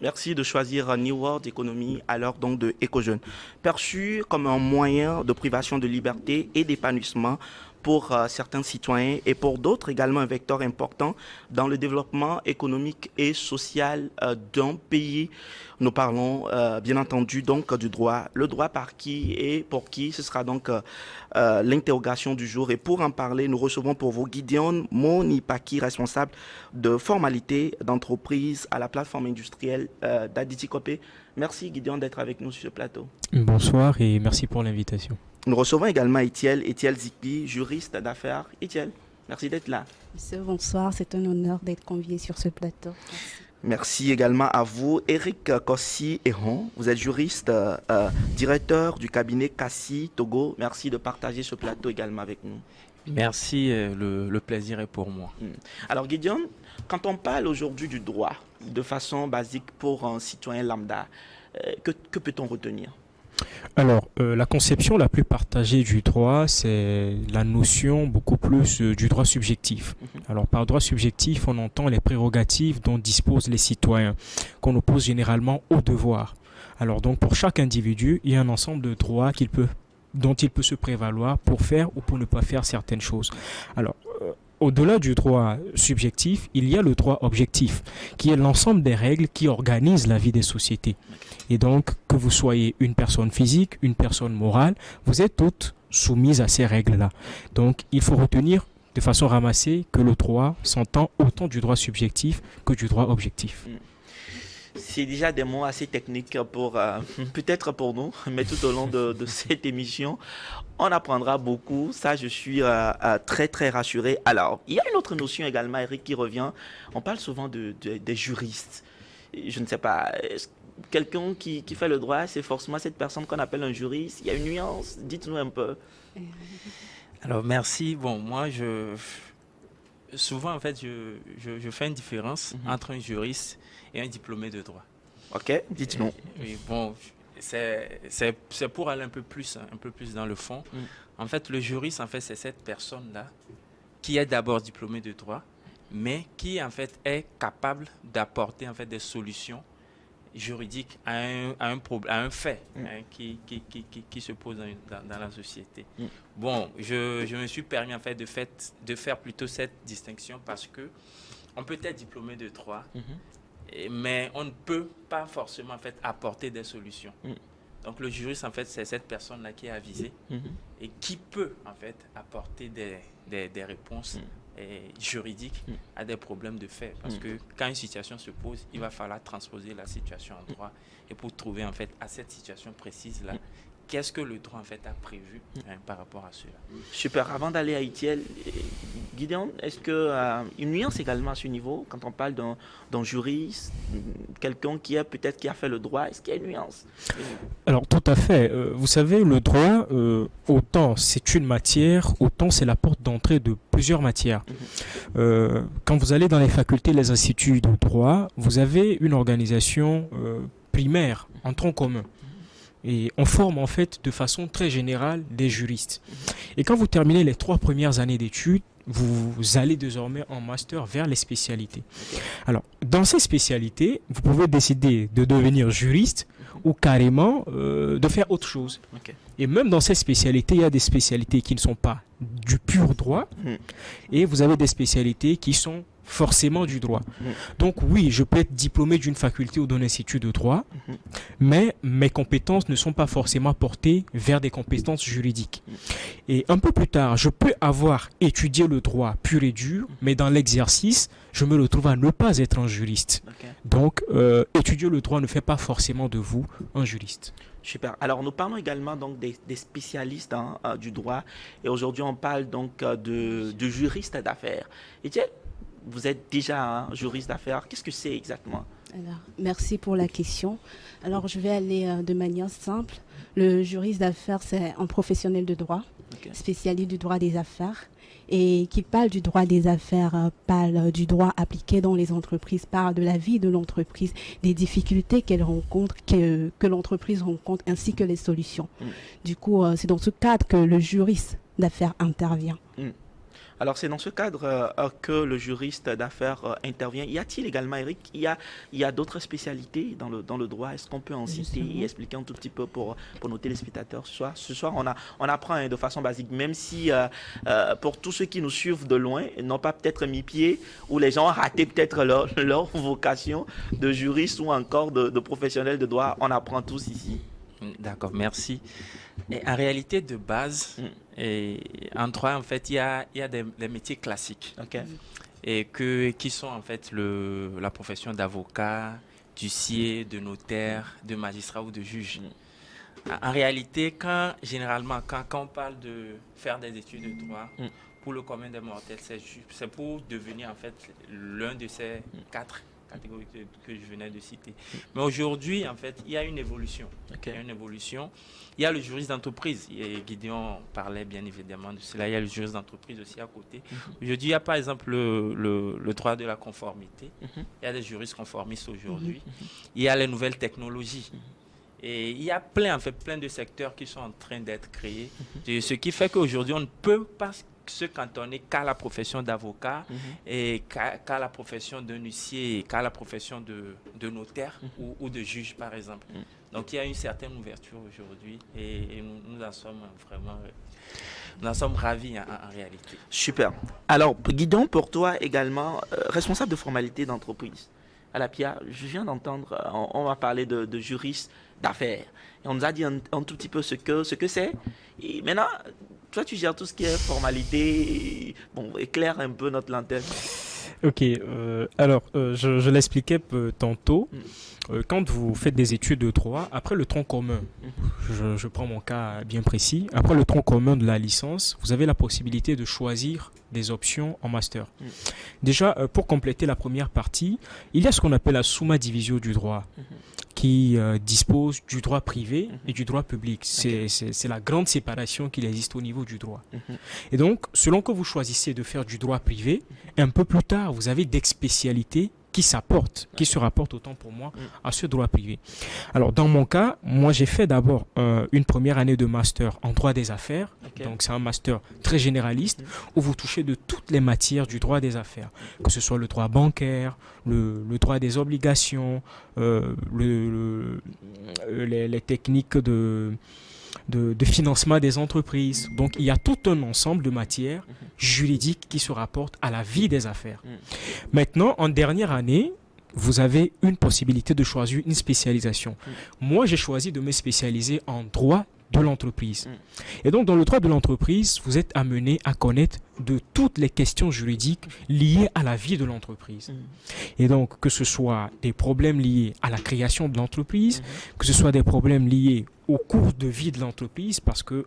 Merci de choisir New World Economy à l'heure donc de Éco-Jeunes. Perçu comme un moyen de privation de liberté et d'épanouissement pour certains citoyens et pour d'autres également un vecteur important dans le développement économique et social d'un pays. Nous parlons bien entendu donc du droit. Le droit par qui et pour qui, ce sera donc l'interrogation du jour. Et pour en parler, nous recevons pour vous Gideon Monipaki, responsable de formalité d'entreprise à la plateforme industrielle d'Aditi Copé. Merci Gideon d'être avec nous sur ce plateau. Bonsoir et merci pour l'invitation. Nous recevons également Etiel Zikbi, juriste d'affaires. Etiel, merci d'être là. Monsieur, bonsoir, c'est un honneur d'être convié sur ce plateau. Merci également à vous, Eric Kossi-Ehon. Vous êtes juriste, directeur du cabinet Kassi Togo. Merci de partager ce plateau également avec nous. Merci, le plaisir est pour moi. Alors Gideon, quand on parle aujourd'hui du droit, de façon basique pour un citoyen lambda, que peut-on retenir ? Alors, la conception la plus partagée du droit, c'est la notion beaucoup plus du droit subjectif. Alors, par droit subjectif, on entend les prérogatives dont disposent les citoyens, qu'on oppose généralement aux devoirs. Alors, donc, pour chaque individu, il y a un ensemble de droits dont il peut se prévaloir pour faire ou pour ne pas faire certaines choses. Alors, au-delà du droit subjectif, il y a le droit objectif, qui est l'ensemble des règles qui organisent la vie des sociétés. Et donc, que vous soyez une personne physique, une personne morale, vous êtes toutes soumises à ces règles-là. Donc, il faut retenir de façon ramassée que le droit s'entend autant du droit subjectif que du droit objectif. C'est déjà des mots assez techniques pour peut-être pour nous, mais tout au long de cette émission, on apprendra beaucoup. Ça, je suis très, très rassuré. Alors, il y a une autre notion également, Eric, qui revient. On parle souvent des juristes. Je ne sais pas, quelqu'un qui fait le droit, c'est forcément cette personne qu'on appelle un juriste. Il y a une nuance, dites-nous un peu. Alors, merci. Bon, moi, souvent, en fait, je fais une différence entre un juriste et un diplômé de droit. Ok, dites-nous. Oui, bon, c'est pour aller un peu plus dans le fond. En fait, le juriste, en fait, c'est cette personne-là qui est d'abord diplômée de droit, mais qui, en fait, est capable d'apporter, en fait, des solutions juridiques à un fait qui se pose dans la société. Bon, je me suis permis, en fait, de faire plutôt cette distinction parce que on peut être diplômé de droit, mais on ne peut pas forcément en fait apporter des solutions. Donc le juriste en fait c'est cette personne-là qui est avisée et qui peut en fait apporter des réponses juridiques à des problèmes de fait. Parce que quand une situation se pose, il va falloir transposer la situation en droit et pour trouver en fait à cette situation précise-là qu'est-ce que le droit en fait a prévu par rapport à cela. Super. Avant d'aller à Itiel, Gideon, est-ce que une nuance également à ce niveau, quand on parle d'un juriste, quelqu'un qui a fait le droit, est-ce qu'il y a une nuance? Alors tout à fait. Vous savez, le droit, autant c'est une matière, autant c'est la porte d'entrée de plusieurs matières. Quand vous allez dans les facultés, les instituts de droit, vous avez une organisation primaire, en tronc commun. Et on forme en fait de façon très générale des juristes. Et quand vous terminez les 3 premières années d'études, vous allez désormais en master vers les spécialités. Alors, dans ces spécialités, vous pouvez décider de devenir juriste ou carrément de faire autre chose. Et même dans ces spécialités, il y a des spécialités qui ne sont pas du pur droit et vous avez des spécialités qui sont forcément du droit. Donc oui, je peux être diplômé d'une faculté ou d'un institut de droit, mais mes compétences ne sont pas forcément portées vers des compétences juridiques. Et un peu plus tard, je peux avoir étudié le droit pur et dur, mais dans l'exercice, je me retrouve à ne pas être un juriste. Donc, étudier le droit ne fait pas forcément de vous un juriste. Super. Alors, nous parlons également donc des spécialistes du droit, et aujourd'hui, on parle donc de juristes d'affaires. Etienne, vous êtes déjà un juriste d'affaires. Qu'est-ce que c'est exactement? Alors, merci pour la question. Alors, je vais aller de manière simple. Le juriste d'affaires, c'est un professionnel de droit, spécialiste du droit des affaires, et qui parle du droit des affaires, parle du droit appliqué dans les entreprises, parle de la vie de l'entreprise, des difficultés qu'elle rencontre, que l'entreprise rencontre, ainsi que les solutions. Du coup, c'est dans ce cadre que le juriste d'affaires intervient. Alors, c'est dans ce cadre que le juriste d'affaires intervient. Y a-t-il également, Eric, il y a d'autres spécialités dans le droit? Est-ce qu'on peut en citer et expliquer un tout petit peu pour nos téléspectateurs ce soir, on apprend de façon basique, même si pour tous ceux qui nous suivent de loin, n'ont pas peut-être mis pied, ou les gens ont raté peut-être leur vocation de juriste ou encore de professionnel de droit, on apprend tous ici. D'accord, merci. Et en réalité, de base, en droit, en fait, il y a des métiers classiques. Okay. Et qui sont en fait la profession d'avocat, d'huissier, de notaire, de magistrat ou de juge. En réalité, généralement, quand on parle de faire des études de droit, pour le commun des mortels, c'est pour devenir en fait l'un de ces 4 catégories que je venais de citer. Mais aujourd'hui, en fait, il y a une évolution. Okay. Il y a une évolution. Il y a le juriste d'entreprise. Et Gideon parlait bien évidemment de cela. Il y a le juriste d'entreprise aussi à côté. Aujourd'hui, il y a par exemple le droit de la conformité. Il y a des juristes conformistes aujourd'hui. Il y a les nouvelles technologies. Et il y a plein de secteurs qui sont en train d'être créés. Ce qui fait qu'aujourd'hui, on ne peut pas se cantonner qu'à la profession d'avocat et qu'à la profession d'un huissier, qu'à la profession de notaire ou de juge, par exemple. Donc, il y a une certaine ouverture aujourd'hui et nous en sommes vraiment... Nous en sommes ravis en réalité. Super. Alors, Guidon, pour toi également, responsable de formalité d'entreprise. À la Pia, je viens d'entendre, on va parler de juriste d'affaires. Et on nous a dit un tout petit peu ce que c'est. Et maintenant, toi, tu gères tout ce qui est formalité. Bon, éclaire un peu notre lanterne. Ok, alors je l'expliquais tantôt. Quand vous faites des études de droit, après le tronc commun, je prends mon cas bien précis, après le tronc commun de la licence, vous avez la possibilité de choisir des options en master. Déjà, pour compléter la première partie, il y a ce qu'on appelle la summa divisio du droit, qui dispose du droit privé et du droit public. C'est la grande séparation qu'il existe au niveau du droit. Et donc, selon que vous choisissez de faire du droit privé, un peu plus tard, vous avez des spécialités qui se rapportent autant pour moi à ce droit privé. Alors, dans mon cas, moi, j'ai fait d'abord une première année de master en droit des affaires. Donc, c'est un master très généraliste où vous touchez de toutes les matières du droit des affaires, que ce soit le droit bancaire, le droit des obligations, les techniques de financement des entreprises. Donc, il y a tout un ensemble de matières juridiques qui se rapportent à la vie des affaires. Maintenant, en dernière année, vous avez une possibilité de choisir une spécialisation. Moi, j'ai choisi de me spécialiser en droit de l'entreprise. Et donc, dans le droit de l'entreprise, vous êtes amené à connaître de toutes les questions juridiques liées à la vie de l'entreprise. Et donc, que ce soit des problèmes liés à la création de l'entreprise, que ce soit des problèmes liés au cours de vie de l'entreprise, parce que,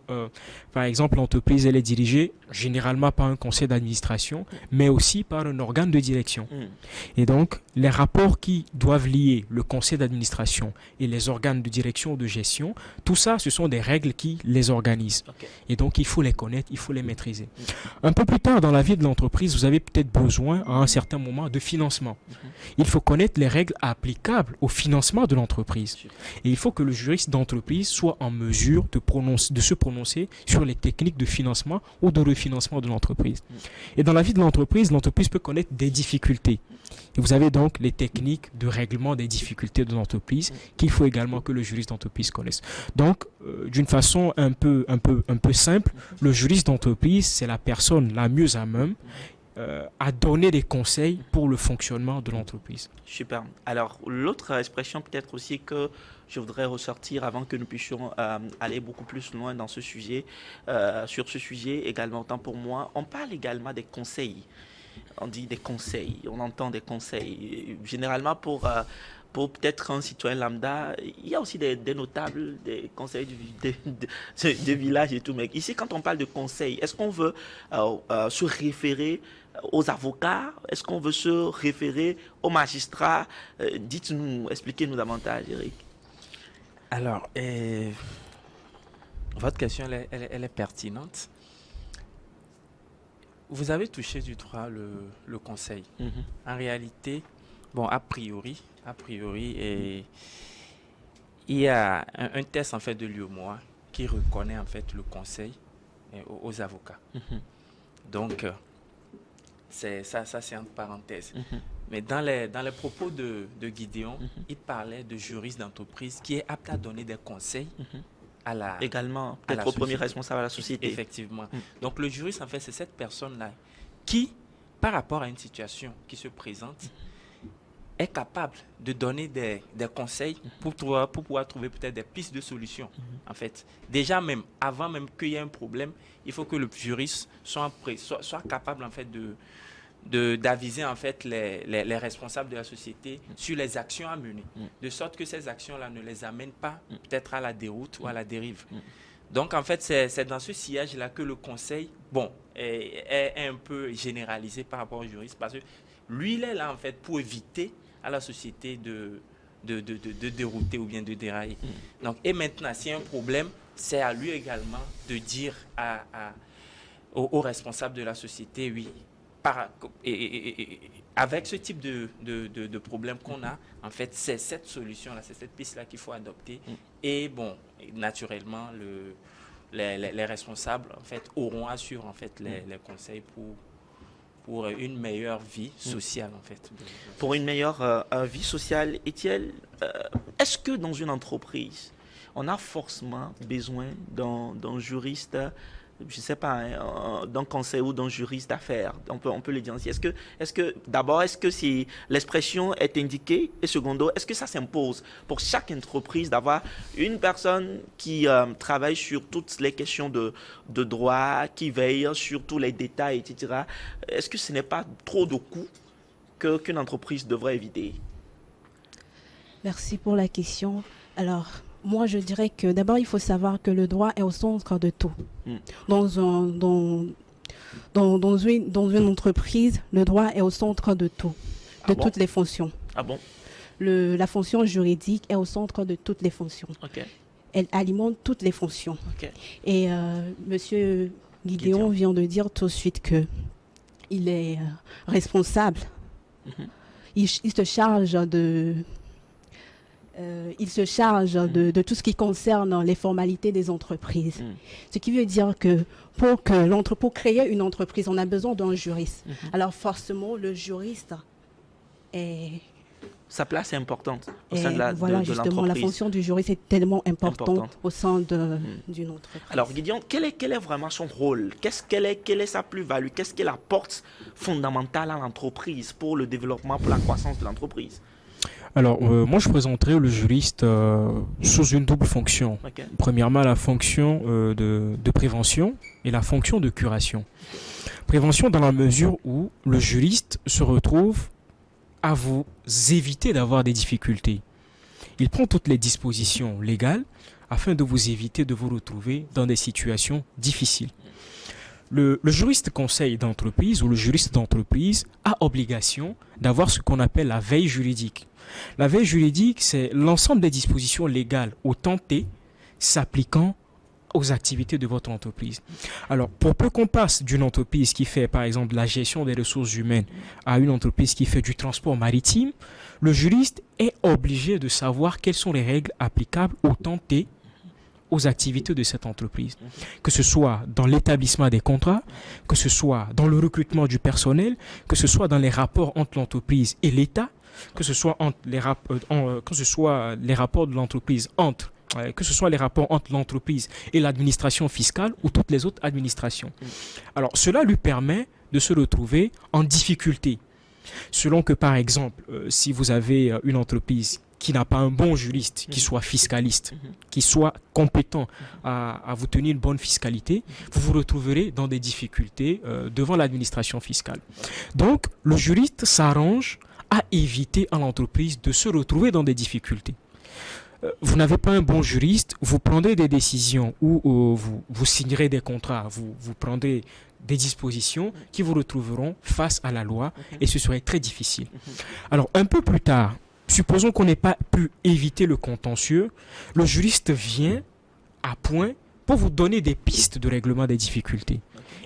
par exemple, l'entreprise, elle est dirigée généralement par un conseil d'administration, mais aussi par un organe de direction. Et donc, les rapports qui doivent lier le conseil d'administration et les organes de direction ou de gestion, tout ça, ce sont des règles qui les organisent. Et donc, il faut les connaître, il faut les maîtriser. Un peu plus tard dans la vie de l'entreprise, vous avez peut-être besoin, à un certain moment, de financement. Il faut connaître les règles applicables au financement de l'entreprise. Et il faut que le juriste d'entreprise soit en mesure de se prononcer sur les techniques de financement ou de refinancement de l'entreprise. Et dans la vie de l'entreprise peut connaître des difficultés. Et vous avez donc les techniques de règlement des difficultés de l'entreprise qu'il faut également que le juriste d'entreprise connaisse. Donc, d'une façon un peu simple, le juriste d'entreprise, c'est la personne la mieux à même à donner des conseils pour le fonctionnement de l'entreprise. Super. Alors, l'autre expression peut-être aussi que je voudrais ressortir avant que nous puissions aller beaucoup plus loin dans ce sujet, sur ce sujet également, tant pour moi, on parle également des conseils. On dit des conseils, on entend des conseils. Généralement, pour peut-être un citoyen lambda, il y a aussi des notables, des conseils de village et tout. Mais ici, quand on parle de conseils, est-ce qu'on veut se référer aux avocats? Est-ce qu'on veut se référer aux magistrats? Dites-nous, expliquez-nous davantage, Eric. Alors, votre question, elle est pertinente. Vous avez touché du doigt le conseil. En réalité, bon, a priori, il y a un test en fait de l'UEMOA qui reconnaît en fait le conseil aux avocats. Donc, ça c'est entre parenthèses. Mais dans les propos de Gideon, il parlait de juriste d'entreprise qui est apte à donner des conseils également à la être au premier société. responsable à la société. Effectivement. Donc le juriste, en fait, c'est cette personne-là qui, par rapport à une situation qui se présente, est capable de donner des conseils pour pouvoir trouver peut-être des pistes de solutions. En fait, déjà même, avant même qu'il y ait un problème, il faut que le juriste soit capable en fait d'aviser en fait les responsables de la société sur les actions à mener, de sorte que ces actions-là ne les amènent pas peut-être à la déroute ou à la dérive. Donc en fait, c'est dans ce sillage-là que le conseil, est un peu généralisé par rapport au juriste, parce que lui, il est là en fait pour éviter à la société de dérouter ou bien de dérailler. Donc, et maintenant, s'il y a un problème, c'est à lui également de dire aux responsables de la société, oui, avec ce type de problème qu'on a, en fait, c'est cette solution-là, c'est cette piste-là qu'il faut adopter. Et bon, naturellement, les responsables, en fait, auront à suivre, en fait, les conseils pour une meilleure vie sociale, en fait. Pour une meilleure vie sociale, Étienne, est-ce que dans une entreprise, on a forcément besoin d'un juriste, je ne sais pas, d'un conseil ou d'un juriste d'affaires? On peut le dire ainsi. D'abord, est-ce que l'expression est indiquée? Et secondo, est-ce que ça s'impose pour chaque entreprise d'avoir une personne qui travaille sur toutes les questions de droit, qui veille sur tous les détails, etc. Est-ce que ce n'est pas trop de coûts qu'une entreprise devrait éviter? Merci pour la question. Alors, moi, je dirais que d'abord, il faut savoir que le droit est au centre de tout. Dans une entreprise, le droit est au centre de tout, toutes les fonctions. Ah bon? La fonction juridique est au centre de toutes les fonctions. Okay. Elle alimente toutes les fonctions. Okay. Et Monsieur Gideon vient de dire tout de suite qu'il est responsable. Il se charge de tout ce qui concerne les formalités des entreprises. Ce qui veut dire que pour créer une entreprise, on a besoin d'un juriste. Alors forcément, le juriste sa place est importante au sein de justement, l'entreprise. La fonction du juriste est tellement importante au sein d'une entreprise. Alors, Gideon, quel est vraiment son rôle? Quelle est sa plus-value? Qu'est-ce qu'elle apporte fondamental à l'entreprise pour le développement, pour la croissance de l'entreprise? Alors, moi, je présenterai le juriste sous une double fonction. Okay. Premièrement, la fonction de prévention et la fonction de curation. Prévention dans la mesure où le juriste se retrouve à vous éviter d'avoir des difficultés. Il prend toutes les dispositions légales afin de vous éviter de vous retrouver dans des situations difficiles. Le juriste conseil d'entreprise ou le juriste d'entreprise a obligation d'avoir ce qu'on appelle la veille juridique. La veille juridique, c'est l'ensemble des dispositions légales autentées s'appliquant aux activités de votre entreprise. Alors, pour peu qu'on passe d'une entreprise qui fait, par exemple, la gestion des ressources humaines à une entreprise qui fait du transport maritime, le juriste est obligé de savoir quelles sont les règles applicables autentées aux activités de cette entreprise, que ce soit dans l'établissement des contrats, que ce soit dans le recrutement du personnel, que ce soit dans les rapports entre l'entreprise et l'État, que ce soit les rapports de l'entreprise que ce soit les rapports entre l'entreprise et l'administration fiscale ou toutes les autres administrations. Alors, cela lui permet de se retrouver en difficulté. Selon que, par exemple, si vous avez une entreprise qui n'a pas un bon juriste, qui soit fiscaliste, qui soit compétent à vous tenir une bonne fiscalité, vous vous retrouverez dans des difficultés devant l'administration fiscale. Donc, le juriste s'arrange à éviter à l'entreprise de se retrouver dans des difficultés. Vous n'avez pas un bon juriste, vous prendrez des décisions ou vous signerez des contrats, vous prendrez des dispositions qui vous retrouveront face à la loi et ce serait très difficile. Alors, un peu plus tard, supposons qu'on n'ait pas pu éviter le contentieux, le juriste vient à point pour vous donner des pistes de règlement des difficultés.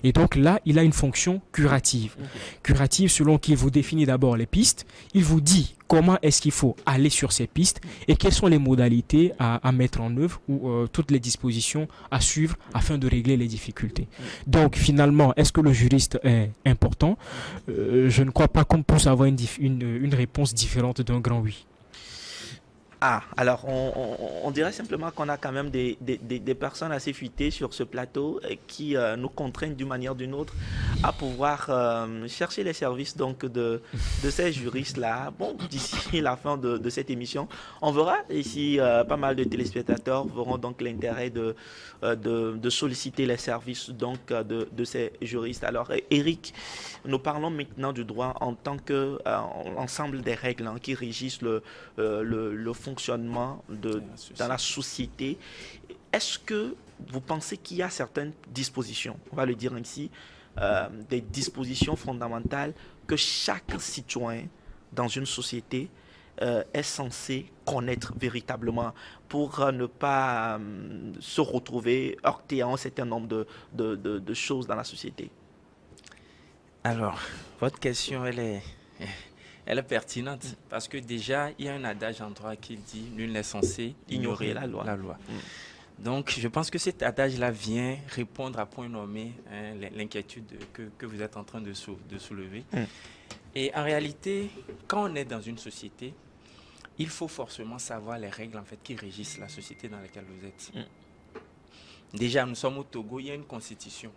Et donc là, il a une fonction curative. Curative selon qu'il vous définit d'abord les pistes, il vous dit comment est-ce qu'il faut aller sur ces pistes et quelles sont les modalités à mettre en œuvre ou toutes les dispositions à suivre afin de régler les difficultés. Donc finalement, est-ce que le juriste est important? Je ne crois pas qu'on puisse avoir une réponse différente d'un grand oui. Ah, alors on dirait simplement qu'on a quand même des personnes assez fuitées sur ce plateau qui nous contraignent d'une manière ou d'une autre à pouvoir chercher les services donc de ces juristes-là. Bon, d'ici la fin de cette émission, on verra ici pas mal de téléspectateurs verront donc l'intérêt de solliciter les services donc de ces juristes. Alors Eric, nous parlons maintenant du droit en tant que ensemble des règles qui régissent le fonctionnement dans la société. Est-ce que vous pensez qu'il y a certaines dispositions, on va le dire ainsi, des dispositions fondamentales que chaque citoyen dans une société est censé connaître véritablement pour ne pas se retrouver heurté à un certain nombre de choses dans la société? Alors, votre question, elle est pertinente parce que déjà, il y a un adage en droit qui dit « Nul n'est censé ignorer la loi ». Donc, je pense que cet adage-là vient répondre à point nommé l'inquiétude que vous êtes en train de soulever. Et en réalité, quand on est dans une société, il faut forcément savoir les règles en fait, qui régissent la société dans laquelle vous êtes. Déjà, nous sommes au Togo, il y a une constitution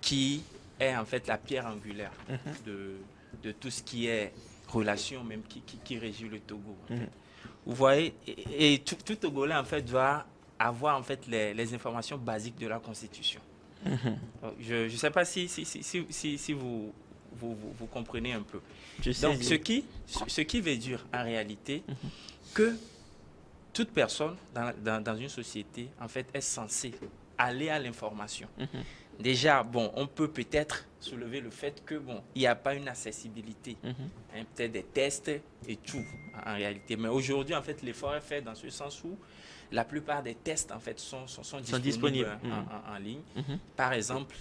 qui est en fait la pierre angulaire de tout ce qui est relation même qui régit le Togo. En fait. Vous voyez, et tout Togolais en fait doit avoir en fait les informations basiques de la Constitution. Je ne sais pas si vous comprenez un peu. Donc ce qui veut dire en réalité que toute personne dans une société en fait est censée aller à l'information. Déjà, bon, on peut peut-être soulever le fait que bon, il n'y a pas une accessibilité, peut-être des tests et tout en réalité. Mais aujourd'hui, en fait, l'effort est fait dans ce sens où la plupart des tests en fait sont disponibles en ligne. Par exemple,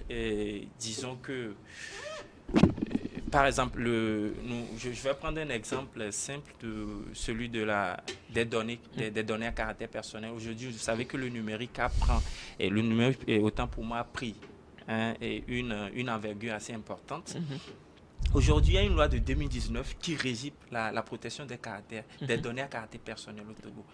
disons que par exemple, je vais prendre un exemple simple de celui des données à caractère personnel. Aujourd'hui, vous savez que le numérique apprend, et le numérique, autant pour moi, a pris une envergure assez importante. Aujourd'hui, il y a une loi de 2019 qui régit la protection des données à caractère personnel au Togo.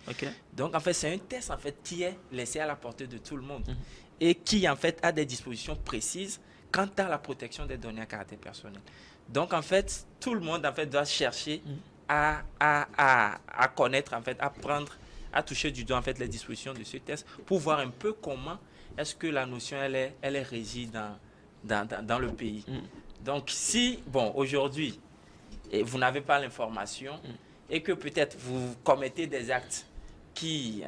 Donc, en fait, c'est un test en fait, qui est laissé à la portée de tout le monde et qui, en fait, a des dispositions précises quant à la protection des données à caractère personnel. Donc, en fait, tout le monde en fait, doit chercher à connaître, en fait, à prendre, à toucher du doigt en fait, les dispositions de ce test pour voir un peu comment est-ce que la notion elle est régie dans le pays. Donc, si, bon, aujourd'hui, vous n'avez pas l'information et que peut-être vous commettez des actes qui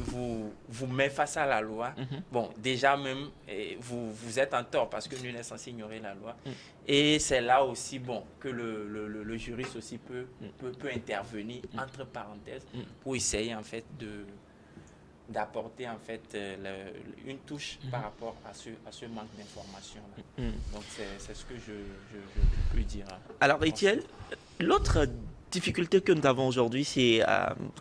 vous met face à la loi, bon, déjà même, vous êtes en tort parce que nul n'est censé ignorer la loi. Et c'est là aussi, bon, que le juriste aussi peut intervenir, entre parenthèses, pour essayer, en fait, d'apporter, en fait, une touche par rapport à ce manque d'information-là. Donc, c'est ce que je peux dire. Alors, Étienne, l'autre difficulté que nous avons aujourd'hui, c'est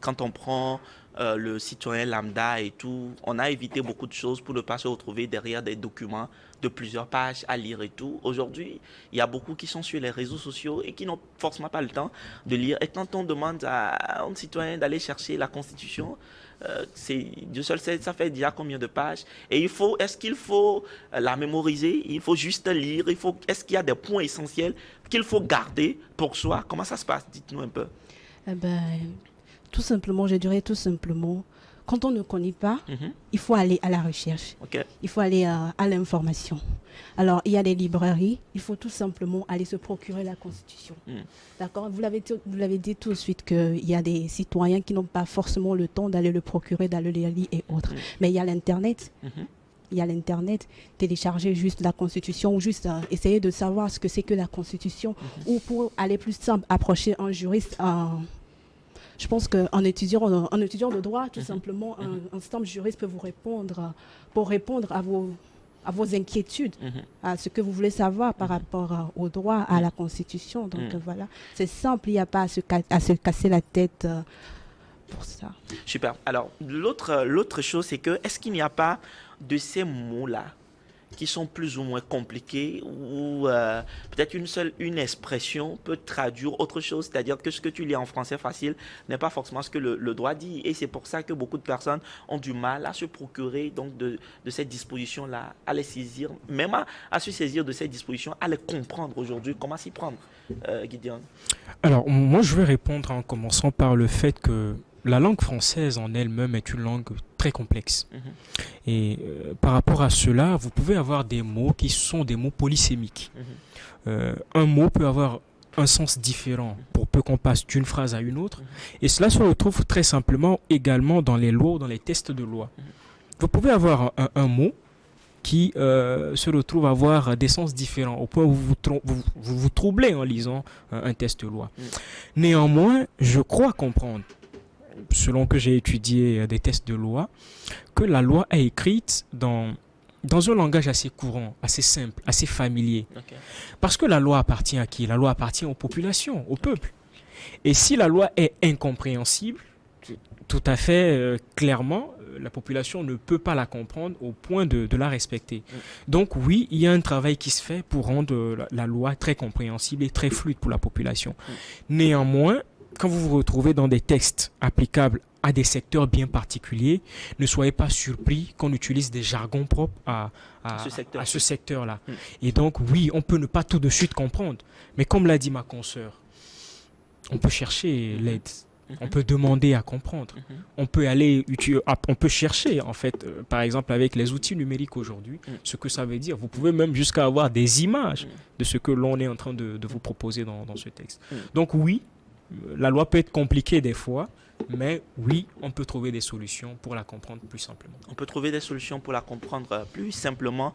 quand on prend le citoyen lambda et tout, on a évité beaucoup de choses pour ne pas se retrouver derrière des documents de plusieurs pages à lire et tout. Aujourd'hui, il y a beaucoup qui sont sur les réseaux sociaux et qui n'ont forcément pas le temps de lire. Et quand on demande à un citoyen d'aller chercher la Constitution, Dieu seul sait, ça fait déjà combien de pages. Et est-ce qu'il faut la mémoriser? Il faut juste lire? Est-ce qu'il y a des points essentiels qu'il faut garder pour soi? Comment ça se passe? Dites-nous un peu. Tout simplement, je dirais tout simplement, quand on ne connaît pas, il faut aller à la recherche. Il faut aller à l'information. Alors, il y a des librairies, il faut tout simplement aller se procurer la Constitution. D'accord? Vous l'avez dit tout de suite qu'il y a des citoyens qui n'ont pas forcément le temps d'aller le procurer, d'aller le lire et autres. Mais il y a l'Internet. Il y a l'Internet, télécharger juste la Constitution ou juste essayer de savoir ce que c'est que la Constitution ou pour aller plus simple, approcher un juriste. Je pense qu'en étudiant le droit, tout simplement, un simple juriste peut vous répondre, pour répondre à à vos inquiétudes, à ce que vous voulez savoir par rapport au droit, à la Constitution. Donc voilà, c'est simple, il n'y a pas à se casser la tête pour ça. Super. Alors, l'autre chose, c'est que, est-ce qu'il n'y a pas de ces mots-là qui sont plus ou moins compliqués ou peut-être une expression peut traduire autre chose, c'est-à-dire que ce que tu lis en français facile n'est pas forcément ce que le droit dit, et c'est pour ça que beaucoup de personnes ont du mal à se procurer donc de cette disposition-là, à les saisir, même à se saisir de cette disposition, à les comprendre aujourd'hui. Comment s'y prendre, Gideon? Alors, moi, je vais répondre en commençant par le fait que la langue française en elle-même est une langue très complexe. Et par rapport à cela, vous pouvez avoir des mots qui sont des mots polysémiques. Un mot peut avoir un sens différent pour peu qu'on passe d'une phrase à une autre. Et cela se retrouve très simplement également dans les lois ou dans les textes de loi. Vous pouvez avoir un mot qui se retrouve à avoir des sens différents, au point où vous troublez en lisant un texte de loi. Néanmoins, je crois comprendre, selon que j'ai étudié des textes de loi, que la loi est écrite dans un langage assez courant, assez simple, assez familier. Parce que la loi appartient à qui? La loi appartient aux populations, au peuple. Et si la loi est incompréhensible, tout à fait clairement, la population ne peut pas la comprendre au point de la respecter. Donc oui, il y a un travail qui se fait pour rendre la loi très compréhensible et très fluide pour la population. Néanmoins, quand vous vous retrouvez dans des textes applicables à des secteurs bien particuliers, ne soyez pas surpris qu'on utilise des jargons propres à ce secteur-là. Et donc, oui, on peut ne pas tout de suite comprendre. Mais comme l'a dit ma consoeur, on peut chercher l'aide. On peut demander à comprendre. On peut on peut chercher, en fait, par exemple, avec les outils numériques aujourd'hui, ce que ça veut dire. Vous pouvez même jusqu'à avoir des images de ce que l'on est en train de vous proposer dans ce texte. Donc, oui, la loi peut être compliquée des fois, mais oui, on peut trouver des solutions pour la comprendre plus simplement. On peut trouver des solutions pour la comprendre plus simplement.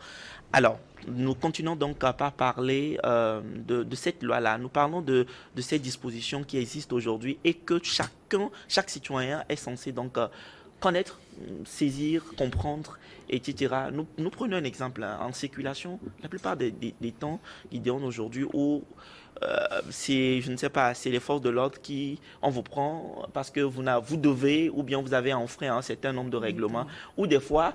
Alors, nous continuons donc à pas parler de cette loi-là. Nous parlons de ces dispositions qui existent aujourd'hui et que chaque citoyen est censé donc connaître, saisir, comprendre, etc. Nous prenons un exemple en circulation. La plupart des temps, Gideon, aujourd'hui, où je ne sais pas, c'est les forces de l'ordre on vous prend parce que vous devez ou bien vous avez enfreint un certain nombre de règlements, ou des fois,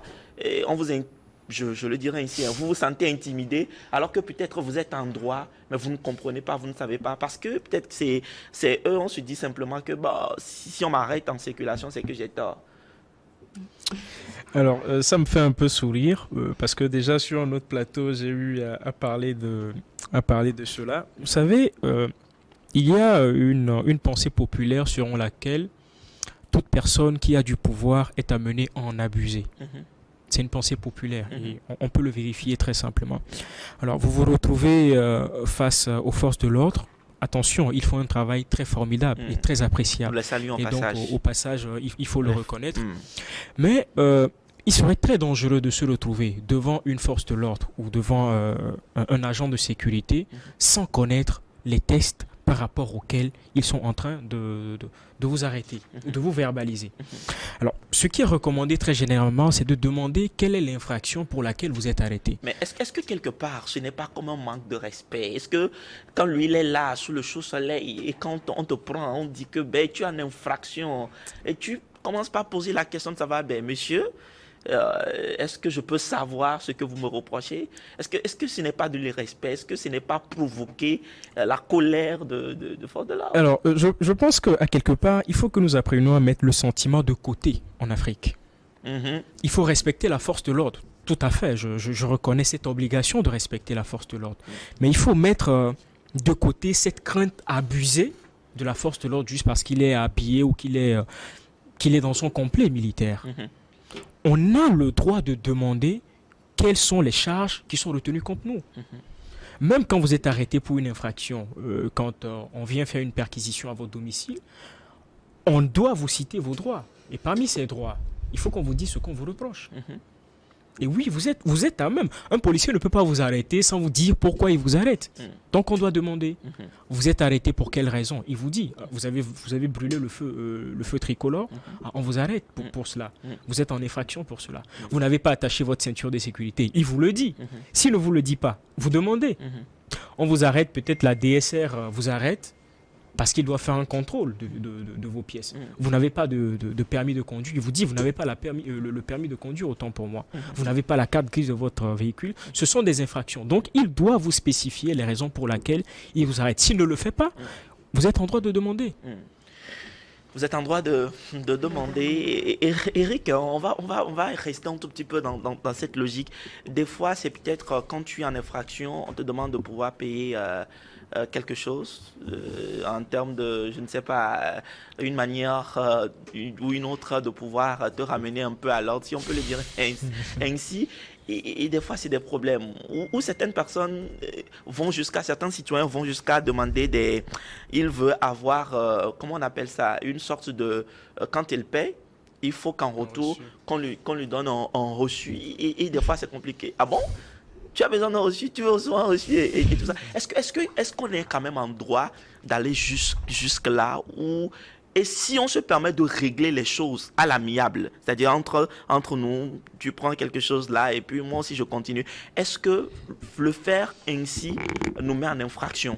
je le dirais ici, vous vous sentez intimidé alors que peut-être vous êtes en droit, mais vous ne comprenez pas, vous ne savez pas, parce que peut-être c'est eux, on se dit simplement que si on m'arrête en circulation, c'est que j'ai tort. Alors, ça me fait un peu sourire parce que déjà sur un autre plateau, j'ai eu à parler de cela. Vous savez, il y a une pensée populaire selon laquelle toute personne qui a du pouvoir est amenée à en abuser. C'est une pensée populaire et on peut le vérifier très simplement. Alors, vous vous retrouvez face aux forces de l'ordre. Attention, ils font un travail très formidable et très appréciable. Nous le saluons et passage. Donc, au passage, il faut le reconnaître. Mais il serait très dangereux de se retrouver devant une force de l'ordre ou devant un agent de sécurité sans connaître les textes par rapport auxquels ils sont en train de vous arrêter, de vous verbaliser. Alors, ce qui est recommandé très généralement, c'est de demander quelle est l'infraction pour laquelle vous êtes arrêté. Mais est-ce que quelque part, ce n'est pas comme un manque de respect? Est-ce que quand lui, il est là, sous le chaud soleil, et quand on te prend, on dit que tu as une infraction, et tu commences pas à poser la question de savoir, monsieur, est-ce que je peux savoir ce que vous me reprochez? Est-ce que ce n'est pas de l'irrespect? Est-ce que ce n'est pas provoquer la colère de force de l'ordre? Alors, je pense qu'à quelque part, il faut que nous apprenions à mettre le sentiment de côté en Afrique. Il faut respecter la force de l'ordre. Tout à fait, je reconnais cette obligation de respecter la force de l'ordre. Mais il faut mettre de côté cette crainte abusée de la force de l'ordre juste parce qu'il est habillé ou qu'il est dans son complet militaire. On a le droit de demander quelles sont les charges qui sont retenues contre nous. Même quand vous êtes arrêté pour une infraction, quand on vient faire une perquisition à votre domicile, on doit vous citer vos droits. Et parmi ces droits, il faut qu'on vous dise ce qu'on vous reproche. Et oui, vous êtes à même. Un policier ne peut pas vous arrêter sans vous dire pourquoi il vous arrête. Donc on doit demander. Vous êtes arrêté pour quelle raison? Il vous dit, vous avez brûlé le feu tricolore, on vous arrête pour cela. Vous êtes en effraction pour cela. Vous n'avez pas attaché votre ceinture de sécurité. Il vous le dit. S'il ne vous le dit pas, vous demandez. On vous arrête, peut-être la DSR vous arrête parce qu'il doit faire un contrôle de vos pièces. Vous n'avez pas de permis de conduire. Il vous dit, vous n'avez pas le permis de conduire, autant pour moi. Vous n'avez pas la carte grise de votre véhicule. Ce sont des infractions. Donc, il doit vous spécifier les raisons pour lesquelles il vous arrête. S'il ne le fait pas, vous êtes en droit de demander. Vous êtes en droit de demander. Eric, on va rester un tout petit peu dans cette logique. Des fois, c'est peut-être quand tu es en infraction, on te demande de pouvoir payer quelque chose en termes de, je ne sais pas, une manière ou une autre de pouvoir te ramener un peu à l'ordre, si on peut le dire ainsi. Et des fois, c'est des problèmes où certaines personnes certains citoyens vont jusqu'à demander ils veulent avoir, comment on appelle ça, une sorte de, quand ils paient, il faut qu'en retour, qu'on lui donne un reçu. Et des fois, c'est compliqué. Ah bon? Tu as besoin d'un reçu, tu veux aussi un reçu et tout ça. Est-ce qu'on est quand même en droit d'aller jusque là où... Et si on se permet de régler les choses à l'amiable, c'est-à-dire entre nous, tu prends quelque chose là et puis moi aussi je continue, est-ce que le faire ainsi nous met en infraction?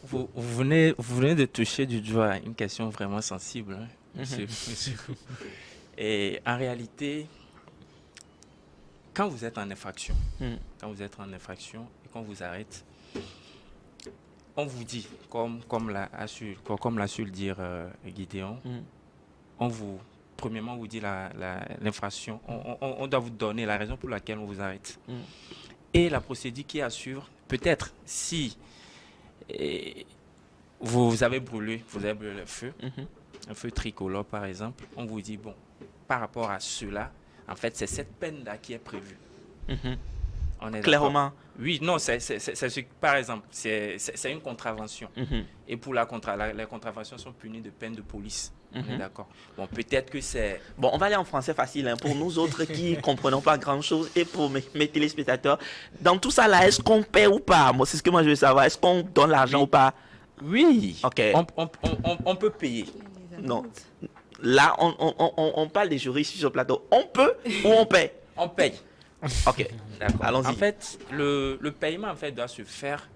Vous venez de toucher du doigt une question vraiment sensible, hein, monsieur. Et en réalité, quand vous êtes en infraction, et qu'on vous arrête, on vous dit, comme l'a su le dire Gideon, premièrement, on vous dit l'infraction. On doit vous donner la raison pour laquelle on vous arrête. Et la procédure qui assure, peut-être, si vous avez brûlé le feu, un feu tricolore par exemple, on vous dit, bon, par rapport à cela, en fait, c'est cette peine-là qui est prévue. On est clairement. Oui, non, par exemple, c'est une contravention. Et pour les contraventions sont punies de peine de police. On est d'accord. Bon, peut-être que c'est... Bon, on va aller en français facile, hein, pour nous autres qui ne comprenons pas grand-chose et pour mes téléspectateurs. Dans tout ça, là, est-ce qu'on paie ou pas? Moi, c'est ce que moi je veux savoir. Est-ce qu'on donne l'argent ou pas? Oui. Ok. On peut payer. Non. Là, on parle des juristes sur le plateau. On peut ou on paie? On paye. Ok, d'accord. Allons-y. En fait, le paiement en fait, doit se faire.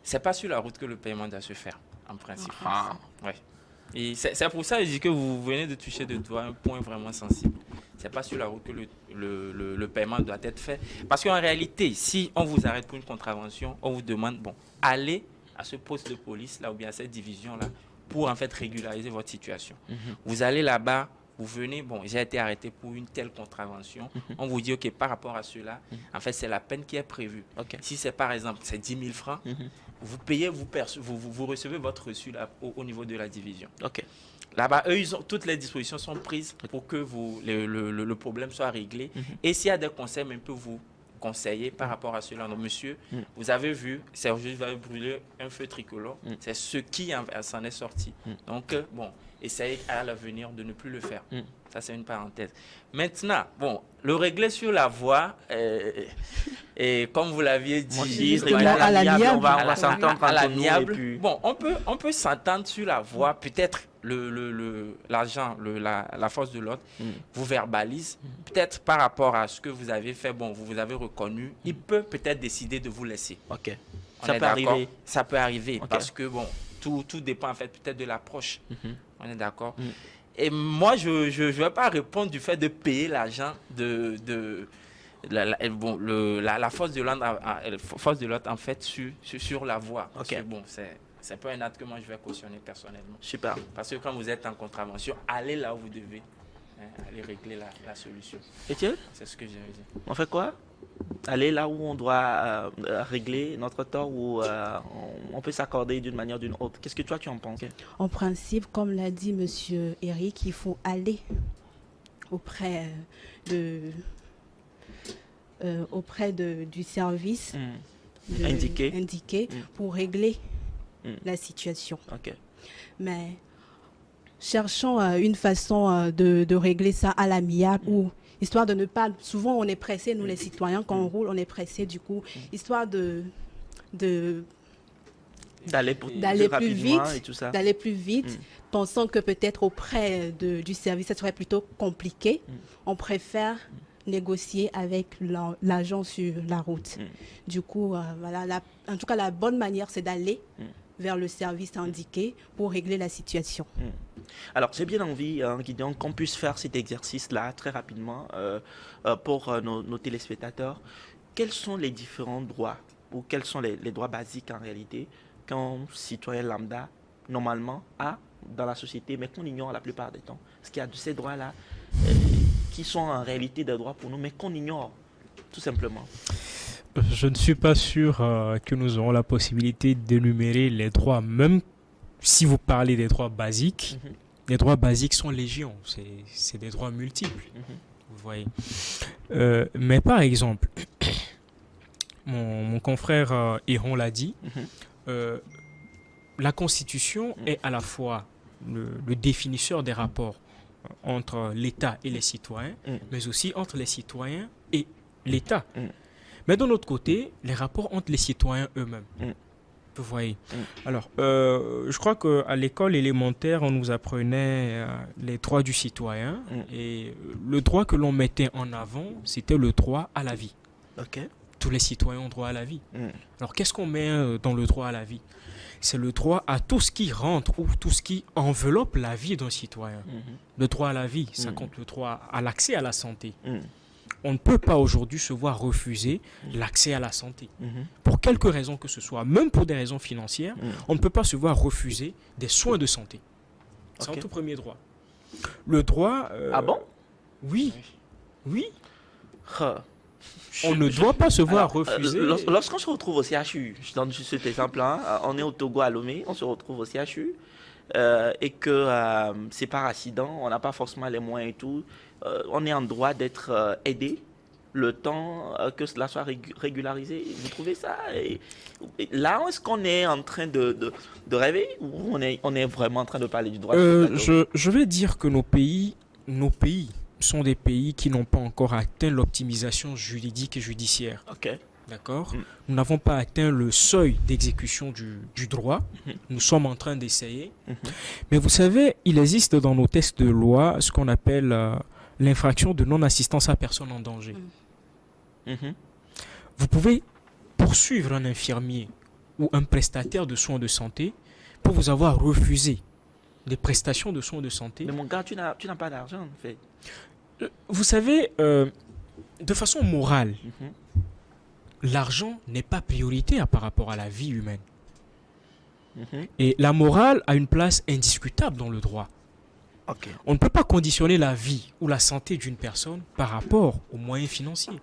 C'est pas sur la route que le paiement doit se faire, en principe. Ouais. Et c'est pour ça que je dis que vous venez de toucher de doigt un point vraiment sensible. C'est pas sur la route que le paiement doit être fait. Parce qu'en réalité, si on vous arrête pour une contravention, on vous demande, bon, allez à ce poste de police, là, ou bien à cette division-là, pour en fait régulariser votre situation. Vous allez là-bas. Vous venez, bon, j'ai été arrêté pour une telle contravention. On vous dit, OK, par rapport à cela, en fait, c'est la peine qui est prévue. Si c'est, par exemple, c'est 10 000 francs, vous payez, vous recevez votre reçu là, au niveau de la division. Là-bas, eux, toutes les dispositions sont prises pour que le problème soit réglé. Et s'il y a des conseils, même peut vous conseiller par rapport à cela. Donc, monsieur, vous avez vu, Serge va brûler un feu tricolore. C'est ce qui s'en est sorti. Donc, bon, essayez à l'avenir de ne plus le faire. Ça, c'est une parenthèse. Maintenant, bon, le régler sur la voie, et comme vous l'aviez dit, à l'amiable, on va s'entendre à l'amiable. Bon, on peut s'entendre sur la voie, peut-être l'agent, la force de l'ordre vous verbalise, peut-être par rapport à ce que vous avez fait, bon, vous avez reconnu, il peut peut-être décider de vous laisser. Ça peut arriver. Ça peut arriver, parce que, bon, tout dépend en fait peut-être de l'approche. On est d'accord. Et moi, je ne vais pas répondre du fait de payer l'agent la force de l'ordre en fait sur la voie. Parce que, bon, c'est pas un acte que moi je vais cautionner personnellement. Super. Parce que quand vous êtes en contravention, allez là où vous devez. Allez régler la solution. Etienne? C'est ce que j'ai dit. On fait quoi? Aller là où on doit régler notre tort ou on peut s'accorder d'une manière ou d'une autre. Qu'est-ce que toi tu en penses? En principe, comme l'a dit monsieur Eric, il faut aller auprès du service indiqué pour régler la situation. Mais cherchons une façon de régler ça à l'amiable où histoire de ne pas... Souvent, on est pressé, nous les citoyens, quand on roule, on est pressé, du coup, histoire d'aller plus vite, et tout ça. d'aller plus vite, pensant que peut-être auprès du service, ça serait plutôt compliqué. On préfère négocier avec l'agent sur la route. Du coup, voilà, en tout cas, la bonne manière, c'est d'aller vers le service indiqué pour régler la situation. Alors, j'ai bien envie, Gideon, qu'on puisse faire cet exercice-là très rapidement pour nos téléspectateurs. Quels sont les différents droits ou quels sont les droits basiques en réalité qu'un citoyen lambda, normalement, a dans la société, mais qu'on ignore la plupart du temps? Parce qu'il y a de ces droits-là qui sont en réalité des droits pour nous, mais qu'on ignore, tout simplement. Je ne suis pas sûr que nous aurons la possibilité d'énumérer les droits, même si vous parlez des droits basiques. Les droits basiques sont légion, c'est des droits multiples, vous voyez. Mais par exemple, mon confrère Héron l'a dit, la Constitution est à la fois le définisseur des rapports entre l'État et les citoyens, mais aussi entre les citoyens et l'État. Mais de l'autre côté, les rapports entre les citoyens eux-mêmes. Vous voyez. Alors, je crois qu'à l'école élémentaire, on nous apprenait les droits du citoyen. Et le droit que l'on mettait en avant, c'était le droit à la vie. Tous les citoyens ont droit à la vie. Alors, qu'est-ce qu'on met dans le droit à la vie? C'est le droit à tout ce qui rentre ou tout ce qui enveloppe la vie d'un citoyen. Le droit à la vie, ça compte le droit à l'accès à la santé. On ne peut pas aujourd'hui se voir refuser l'accès à la santé. Pour quelque raison que ce soit, même pour des raisons financières, on ne peut pas se voir refuser des soins de santé. C'est un tout premier droit. Le droit... Ah bon? Oui. Oui. On ne doit pas se voir refuser... Lorsqu'on se retrouve au CHU, je donne juste cet exemple, on est au Togo à Lomé, on se retrouve au CHU, et que c'est par accident, on n'a pas forcément les moyens et tout, on est en droit d'être aidé le temps que cela soit régularisé. Vous trouvez ça? Et là, est-ce qu'on est en train de rêver ou on est vraiment en train de parler du droit? Je vais dire que nos pays sont des pays qui n'ont pas encore atteint l'optimisation juridique et judiciaire. D'accord. Nous n'avons pas atteint le seuil d'exécution du droit. Nous sommes en train d'essayer. Mais vous savez, il existe dans nos textes de loi ce qu'on appelle l'infraction de non-assistance à personne en danger. Vous pouvez poursuivre un infirmier ou un prestataire de soins de santé pour vous avoir refusé des prestations de soins de santé. Mais mon gars, tu n'as pas d'argent, en fait. Vous savez, de façon morale, l'argent n'est pas prioritaire par rapport à la vie humaine. Et la morale a une place indiscutable dans le droit. On ne peut pas conditionner la vie ou la santé d'une personne par rapport aux moyens financiers.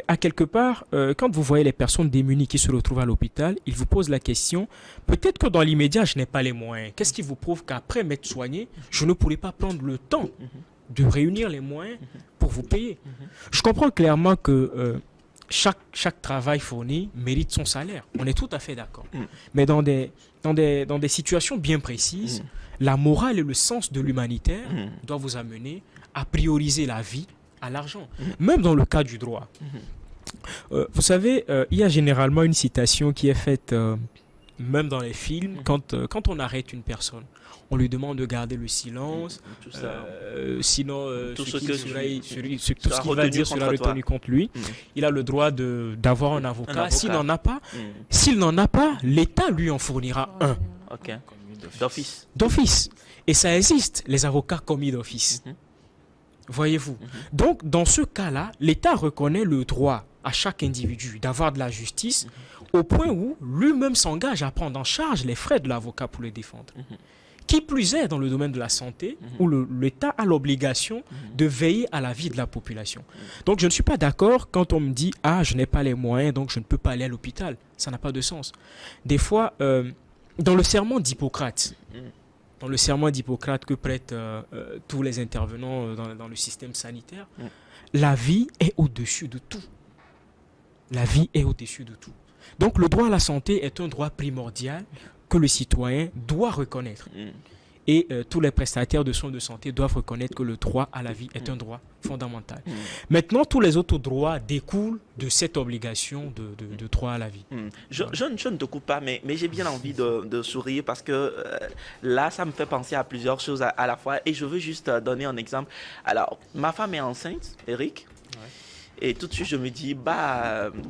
À quelque part, quand vous voyez les personnes démunies qui se retrouvent à l'hôpital, ils vous posent la question, peut-être que dans l'immédiat, je n'ai pas les moyens. Qu'est-ce qui vous prouve qu'après m'être soigné, je ne pourrai pas prendre le temps de réunir les moyens pour vous payer? Je comprends clairement que chaque travail fourni mérite son salaire. On est tout à fait d'accord. Mais dans des situations bien précises, la morale et le sens de l'humanitaire doivent vous amener à prioriser la vie à l'argent, même dans le cas du droit. Vous savez, il y a généralement une citation qui est faite, même dans les films, quand on arrête une personne. On lui demande de garder le silence, sinon tout ce qu'il va dire sera retenu contre lui. Il a le droit d'avoir un avocat. S'il n'en a pas, l'État lui en fournira un. D'office. Et ça existe, les avocats commis d'office. Voyez-vous. Donc, dans ce cas-là, l'État reconnaît le droit à chaque individu d'avoir de la justice au point où lui-même s'engage à prendre en charge les frais de l'avocat pour le défendre. Qui plus est dans le domaine de la santé, où l'État a l'obligation de veiller à la vie de la population. Donc je ne suis pas d'accord quand on me dit « Ah, je n'ai pas les moyens, donc je ne peux pas aller à l'hôpital ». Ça n'a pas de sens. Des fois, dans le serment d'Hippocrate, que prêtent tous les intervenants dans le système sanitaire, la vie est au-dessus de tout. La vie est au-dessus de tout. Donc le droit à la santé est un droit primordial que le citoyen doit reconnaître. Et tous les prestataires de soins de santé doivent reconnaître que le droit à la vie est un droit fondamental. Maintenant, tous les autres droits découlent de cette obligation de droit à la vie. Je ne te coupe pas, mais j'ai bien envie de sourire parce que là, ça me fait penser à plusieurs choses à la fois. Et je veux juste donner un exemple. Alors, ma femme est enceinte, Eric. Et tout de suite, je me dis,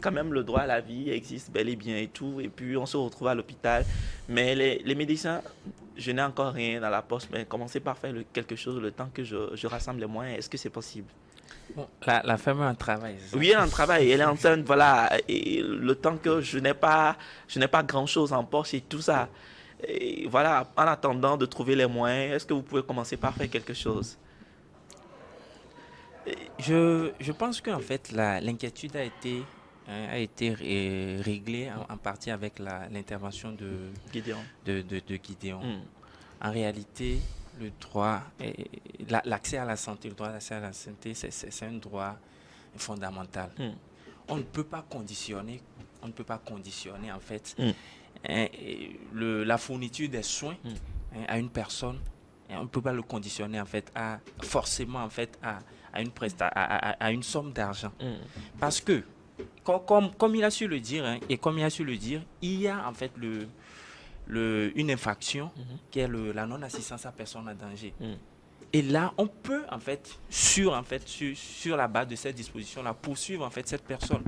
quand même, le droit à la vie existe bel et bien et tout. Et puis, on se retrouve à l'hôpital. Mais les médecins, je n'ai encore rien dans la poche. Mais commencez par faire quelque chose le temps que je rassemble les moyens. Est-ce que c'est possible? Bon, la femme a un travail. Oui, elle a un travail. Elle est enceinte, voilà. Et le temps que je n'ai pas grand-chose en poche et tout ça. Et voilà, en attendant de trouver les moyens, est-ce que vous pouvez commencer par faire quelque chose? Je pense qu'en fait, l'inquiétude a été réglée en partie avec l'intervention de Gideon. En réalité, le droit, l'accès à la santé, le droit d'accès à la santé, c'est un droit fondamental. On ne peut pas conditionner en fait la fourniture des soins à une personne. On ne peut pas le conditionner en fait forcément en fait à une somme d'argent. Parce que comme il a su le dire il y a en fait une infraction qui est la non-assistance à personne en danger. Et là, on peut en fait sur la base de cette disposition-là poursuivre en fait cette personne.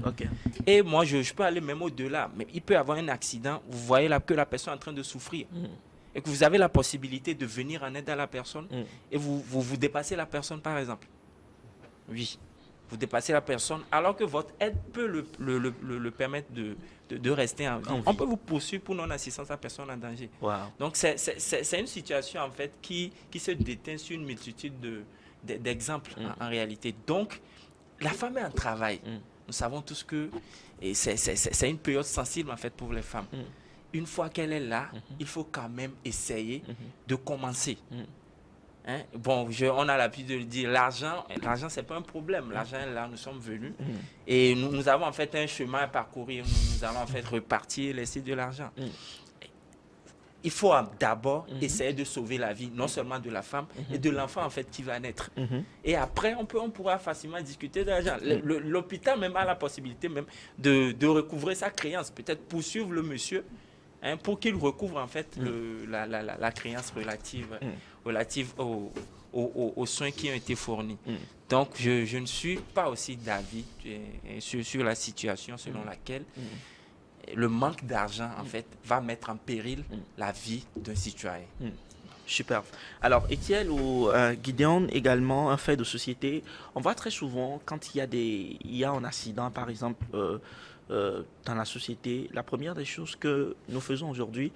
Et moi, je peux aller même au-delà. Mais il peut y avoir un accident. Vous voyez là que la personne est en train de souffrir. Et que vous avez la possibilité de venir en aide à la personne et vous dépassez la personne, par exemple. Oui, vous dépassez la personne alors que votre aide peut le permettre de rester en vie. On peut vous poursuivre pour non-assistance à personne en danger. Donc, c'est une situation, en fait, qui se déteint sur une multitude d'exemples, en réalité. Donc, la femme est en travail. Nous savons tous que c'est une période sensible, en fait, pour les femmes. Une fois qu'elle est là, il faut quand même essayer de commencer. Bon, on a l'habitude de le dire, l'argent, c'est pas un problème. L'argent est là, nous sommes venus. Et nous avons en fait un chemin à parcourir. Nous allons en fait repartir et laisser de l'argent. Il faut d'abord essayer de sauver la vie, non seulement de la femme, et de l'enfant en fait qui va naître. Et après, on pourra facilement discuter de l'argent. L'hôpital même a la possibilité même de recouvrer sa créance, peut-être poursuivre le monsieur pour qu'il recouvre en fait la créance relative aux soins qui ont été fournis. Donc, je ne suis pas aussi d'avis sur la situation selon laquelle le manque d'argent, en fait, va mettre en péril la vie d'un citoyen. Super. Alors, Étienne ou Gideon, également, un fait de société, on voit très souvent quand il y a un accident, par exemple, dans la société, la première des choses que nous faisons aujourd'hui,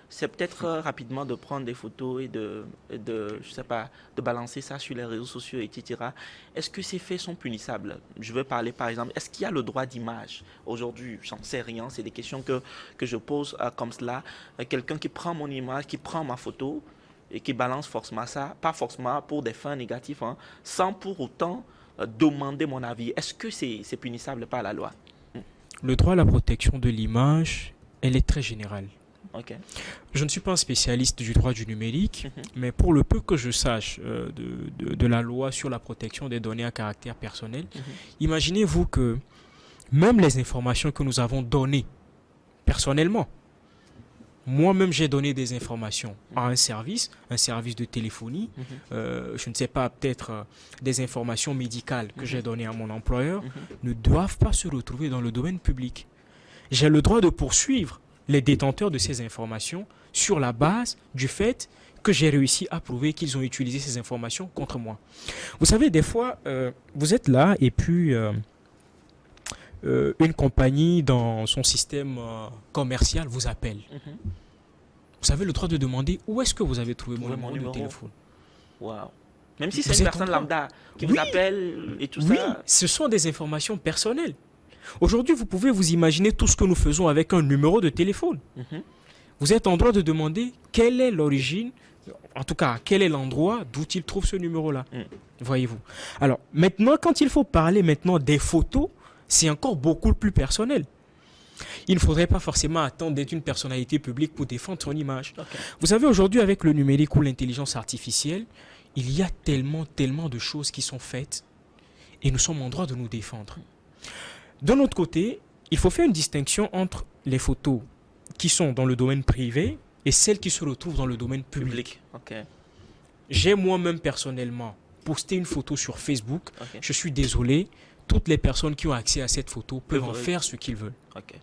c'est peut-être rapidement de prendre des photos et je sais pas, de balancer ça sur les réseaux sociaux, etc. Est-ce que ces faits sont punissables? Je veux parler, par exemple, est-ce qu'il y a le droit d'image aujourd'hui? J'en sais rien, c'est des questions que je pose comme cela. Quelqu'un qui prend mon image, qui prend ma photo et qui balance forcément ça, pas forcément pour des fins négatives, sans pour autant demander mon avis. Est-ce que c'est punissable par la loi? Le droit à la protection de l'image, elle est très générale. Je ne suis pas un spécialiste du droit du numérique, mais pour le peu que je sache de la loi sur la protection des données à caractère personnel, imaginez-vous que même les informations que nous avons données personnellement, moi-même j'ai donné des informations à un service de téléphonie, je ne sais pas, peut-être des informations médicales que j'ai données à mon employeur, ne doivent pas se retrouver dans le domaine public. J'ai le droit de poursuivre les détenteurs de ces informations sur la base du fait que j'ai réussi à prouver qu'ils ont utilisé ces informations contre moi. Vous savez, des fois, vous êtes là et puis une compagnie dans son système commercial vous appelle. Vous avez le droit de demander où est-ce que vous avez trouvé mon numéro de téléphone. Même si c'est une personne lambda qui vous appelle et tout ça. Oui, ce sont des informations personnelles. Aujourd'hui, vous pouvez vous imaginer tout ce que nous faisons avec un numéro de téléphone. Vous êtes en droit de demander quelle est l'origine, en tout cas, quel est l'endroit d'où il trouve ce numéro-là. Voyez-vous. Alors, maintenant, quand il faut parler maintenant des photos, c'est encore beaucoup plus personnel. Il ne faudrait pas forcément attendre d'être une personnalité publique pour défendre son image. Ok. Vous savez, aujourd'hui, avec le numérique ou l'intelligence artificielle, il y a tellement de choses qui sont faites et nous sommes en droit de nous défendre. D'un autre côté, il faut faire une distinction entre les photos qui sont dans le domaine privé et celles qui se retrouvent dans le domaine public. Ok. J'ai moi-même personnellement posté une photo sur Facebook. Ok. Je suis désolé, toutes les personnes qui ont accès à cette photo peuvent en Peuvent- faire ce qu'ils veulent. Ok.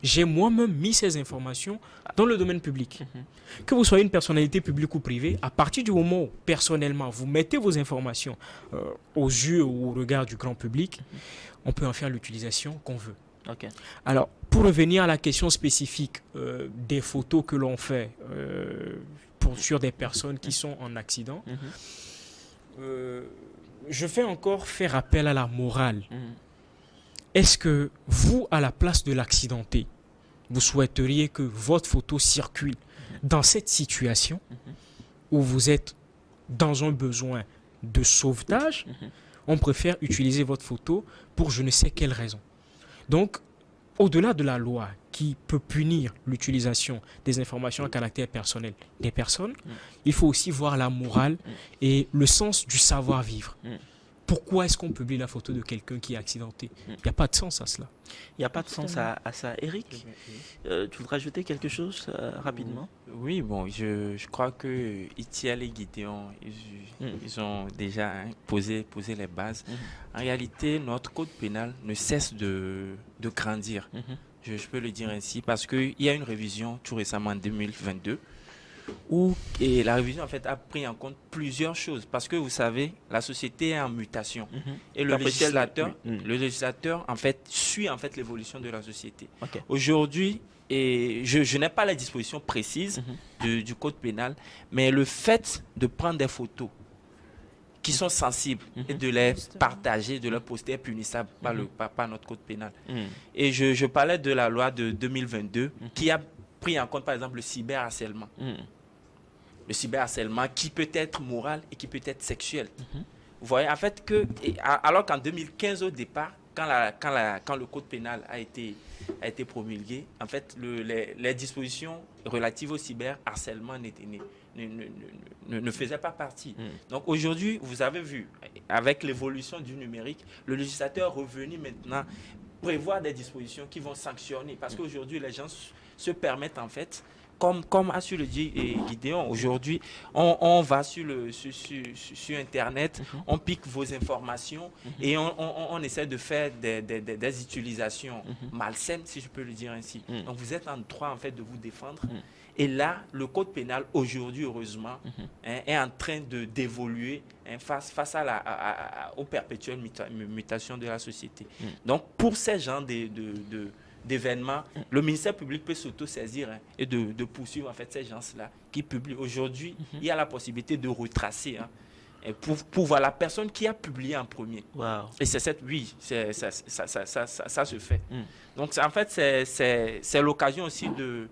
J'ai moi-même mis ces informations dans le domaine public. Mhm. Que vous soyez une personnalité publique ou privée, à partir du moment où, personnellement, vous mettez vos informations aux yeux ou au regard du grand public, on peut en faire l'utilisation qu'on veut. Ok. Alors, pour revenir à la question spécifique des photos que l'on fait sur des personnes qui sont en accident, Mhm. je vais encore faire appel à la morale. Mhm. Est-ce que vous, à la place de l'accidenté, vous souhaiteriez que votre photo circule dans cette situation où vous êtes dans un besoin de sauvetage? On préfère utiliser votre photo pour je ne sais quelle raison. Donc, au-delà de la loi qui peut punir l'utilisation des informations à caractère personnel des personnes, il faut aussi voir la morale et le sens du savoir-vivre. Pourquoi est-ce qu'on publie la photo de quelqu'un qui est accidenté? Il n'y a pas de sens à cela. Il n'y a pas de sens à ça. Eric, tu voudrais ajouter quelque chose rapidement? Oui, bon, je crois que Itiel et Gideon, ils ont déjà posé les bases. En réalité, notre code pénal ne cesse de grandir. Je peux le dire ainsi parce qu'il y a une révision tout récemment en 2022 et la révision en fait a pris en compte plusieurs choses parce que vous savez, la société est en mutation et le législateur en fait suit en fait l'évolution de la société. Ok. Aujourd'hui, et je n'ai pas la disposition précise du code pénal, mais le fait de prendre des photos qui sont sensibles et de les partager, de les poster est punissable par notre code pénal. Et je parlais de la loi de 2022 qui a pris en compte par exemple le cyberharcèlement. Le cyberharcèlement qui peut être moral et qui peut être sexuel. Vous voyez, en fait, alors qu'en 2015 au départ, quand le code pénal a été promulgué, en fait, les dispositions relatives au cyberharcèlement ne faisaient pas partie. Donc aujourd'hui, vous avez vu, avec l'évolution du numérique, le législateur est revenu maintenant prévoir des dispositions qui vont sanctionner. Parce qu'aujourd'hui, les gens se permettent en fait, comme a su le dire Gideon, aujourd'hui, on va sur Internet, on pique vos informations et on essaie de faire des utilisations malsaines, si je peux le dire ainsi. Donc vous êtes en droit en fait de vous défendre. Et là, le code pénal, aujourd'hui, heureusement, est en train d'évoluer face aux perpétuelles mutations de la société. Donc, pour ces genres d'événements, le ministère public peut s'auto-saisir et de poursuivre en fait, ces gens-là qui publient. Aujourd'hui, il y a la possibilité de retracer et pour voir la personne qui a publié en premier. Wow. Et ça se fait. Donc, en fait, c'est l'occasion aussi de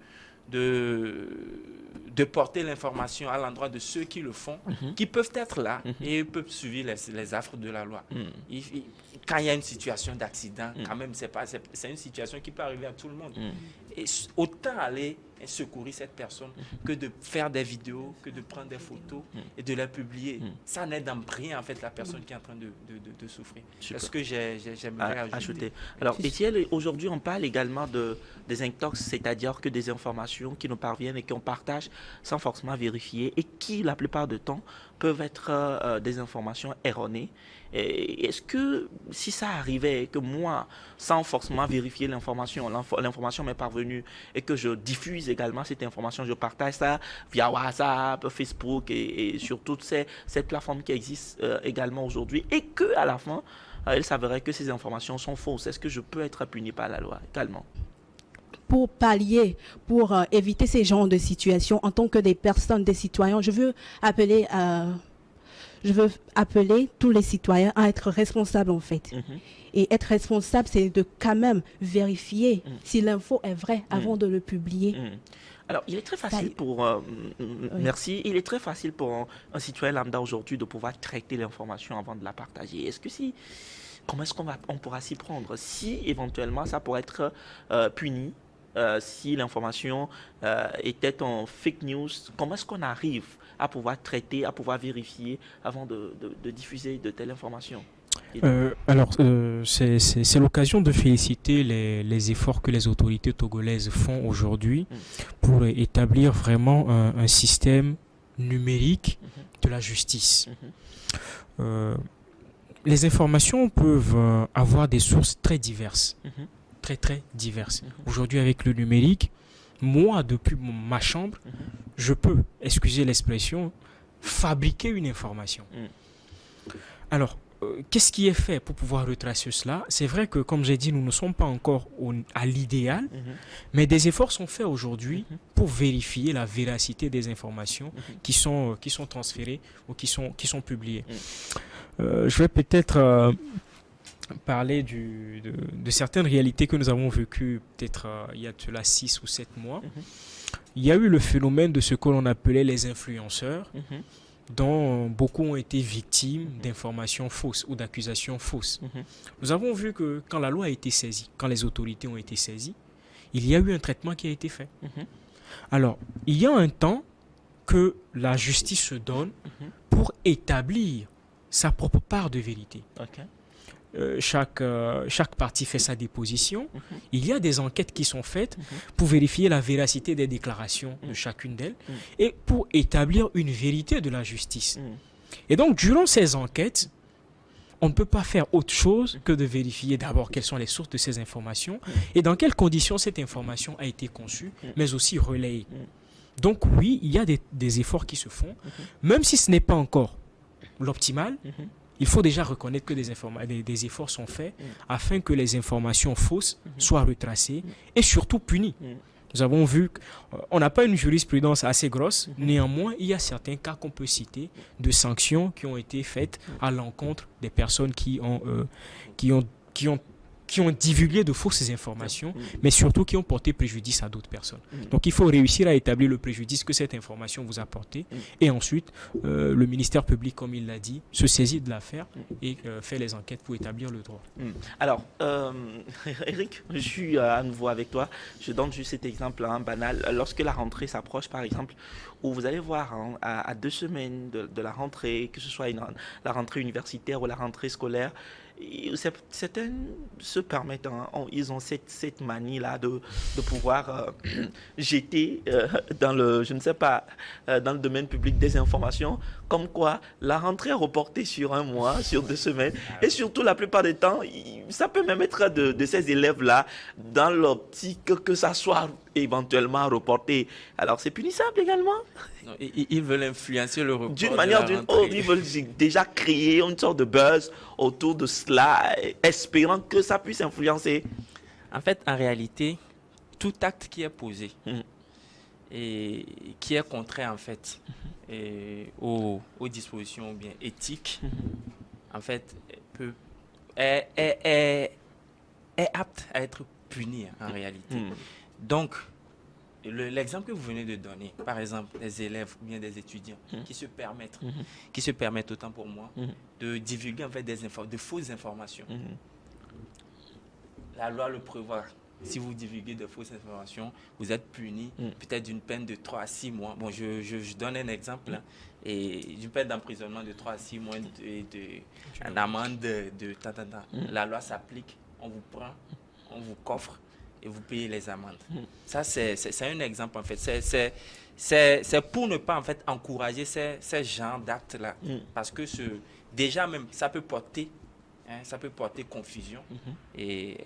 porter l'information à l'endroit de ceux qui le font, qui peuvent être là et peuvent suivre les affres de la loi. Quand il y a une situation d'accident, quand même, c'est une situation qui peut arriver à tout le monde. Et autant aller secourir cette personne que de faire des vidéos, que de prendre des photos et de les publier. Ça n'aide en rien, en fait, la personne qui est en train de souffrir. Super. C'est ce que j'aimerais ajouter. Alors, Étienne, aujourd'hui, on parle également des intox, c'est-à-dire que des informations qui nous parviennent et qu'on partage sans forcément vérifier et qui, la plupart du temps, peuvent être des informations erronées. Est-ce que si ça arrivait que moi, sans forcément vérifier l'information m'est parvenue et que je diffuse également cette information, je partage ça via WhatsApp, Facebook et sur toutes ces plateformes qui existent également aujourd'hui et que à la fin, il s'avérait que ces informations sont fausses, est-ce que je peux être puni par la loi également? Pour pallier, pour éviter ces genres de situations, en tant que des personnes, des citoyens, je veux appeler tous les citoyens à être responsables en fait. Et être responsable, c'est de quand même vérifier si l'info est vraie avant de le publier. Alors, il est très facile merci. Il est très facile pour un citoyen lambda aujourd'hui de pouvoir traiter l'information avant de la partager. Est-ce que si comment est-ce on pourra s'y prendre? Si éventuellement ça pourrait être puni, si l'information était en fake news, comment est-ce qu'on arrive à pouvoir traiter, à pouvoir vérifier avant de diffuser de telles informations? C'est l'occasion de féliciter les efforts que les autorités togolaises font aujourd'hui pour établir vraiment un système numérique de la justice. Les informations peuvent avoir des sources très diverses, très diverses. Aujourd'hui, avec le numérique, moi, depuis ma chambre, je peux, excusez l'expression, fabriquer une information. Alors, qu'est-ce qui est fait pour pouvoir retracer cela? C'est vrai que, comme j'ai dit, nous ne sommes pas encore à l'idéal, mais des efforts sont faits aujourd'hui pour vérifier la véracité des informations qui sont transférées ou qui sont publiées. Je vais peut-être parler de certaines réalités que nous avons vécues peut-être il y a cela 6 ou 7 mois. Il y a eu le phénomène de ce que l'on appelait les influenceurs, dont beaucoup ont été victimes d'informations fausses ou d'accusations fausses. Nous avons vu que quand la loi a été saisie, quand les autorités ont été saisies, il y a eu un traitement qui a été fait. Alors, il y a un temps que la justice se donne pour établir sa propre part de vérité. Chaque partie fait sa déposition. Il y a des enquêtes qui sont faites pour vérifier la véracité des déclarations de chacune d'elles et pour établir une vérité de la justice. Et donc, durant ces enquêtes, on ne peut pas faire autre chose que de vérifier d'abord quelles sont les sources de ces informations et dans quelles conditions cette information a été conçue, mais aussi relayée. Donc oui, il y a des efforts qui se font, même si ce n'est pas encore l'optimal. Il faut déjà reconnaître que des efforts sont faits afin que les informations fausses soient retracées et surtout punies. Nous avons vu qu'on n'a pas une jurisprudence assez grosse, néanmoins, il y a certains cas qu'on peut citer de sanctions qui ont été faites à l'encontre des personnes qui ont divulgué de fausses informations, mais surtout qui ont porté préjudice à d'autres personnes. Donc il faut réussir à établir le préjudice que cette information vous a porté, et ensuite le ministère public, comme il l'a dit, se saisit de l'affaire et fait les enquêtes pour établir le droit. Alors, Eric, je suis à nouveau avec toi. Je donne juste cet exemple banal. Lorsque la rentrée s'approche, par exemple, où vous allez voir à 2 semaines de la rentrée, que ce soit la rentrée universitaire ou la rentrée scolaire, certains se permettent, ils ont cette manie-là de pouvoir jeter dans le, je ne sais pas, dans le domaine public des informations, comme quoi la rentrée est reportée sur 1 mois, sur 2 semaines, et surtout la plupart des temps, ça peut même être de ces élèves-là dans l'optique que ça soit éventuellement reporté. Alors c'est punissable également. Non, ils veulent influencer le report. D'une manière ou d'une autre, ils veulent déjà créer une sorte de buzz autour de cela, espérant que ça puisse influencer. En fait, en réalité, tout acte qui est posé et qui est contraire en fait aux dispositions bien éthiques, en fait, est apte à être puni en réalité. Donc, l'exemple que vous venez de donner, par exemple, des élèves ou bien des étudiants qui se permettent autant pour moi de divulguer en fait de fausses informations. La loi le prévoit. Si vous divulguez de fausses informations, vous êtes puni peut-être d'une peine de 3 à 6 mois. Bon, je donne un exemple. Et d'une peine d'emprisonnement de 3 à 6 mois, une amende de La loi s'applique, on vous prend, on vous coffre et vous payez les amendes. Ça, c'est un exemple en fait. C'est pour ne pas en fait encourager ces genres d'actes-là. Parce que déjà même, ça peut porter confusion. Et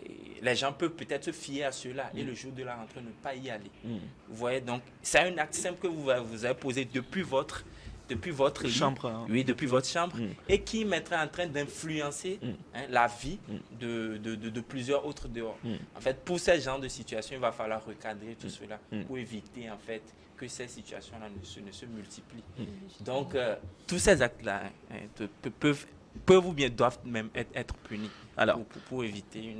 les gens peuvent peut-être se fier à cela et le jour de la rentrée ne pas y aller. Vous voyez, donc c'est un acte simple que vous avez posé depuis votre chambre. Oui, depuis votre chambre, et qui mettrait en train d'influencer la vie de plusieurs autres dehors. En fait, pour ce genre de situation, il va falloir recadrer tout cela pour éviter en fait que ces situations-là ne se multiplient. Donc, tous ces actes-là peuvent ou bien doivent même être punis. Alors, pour éviter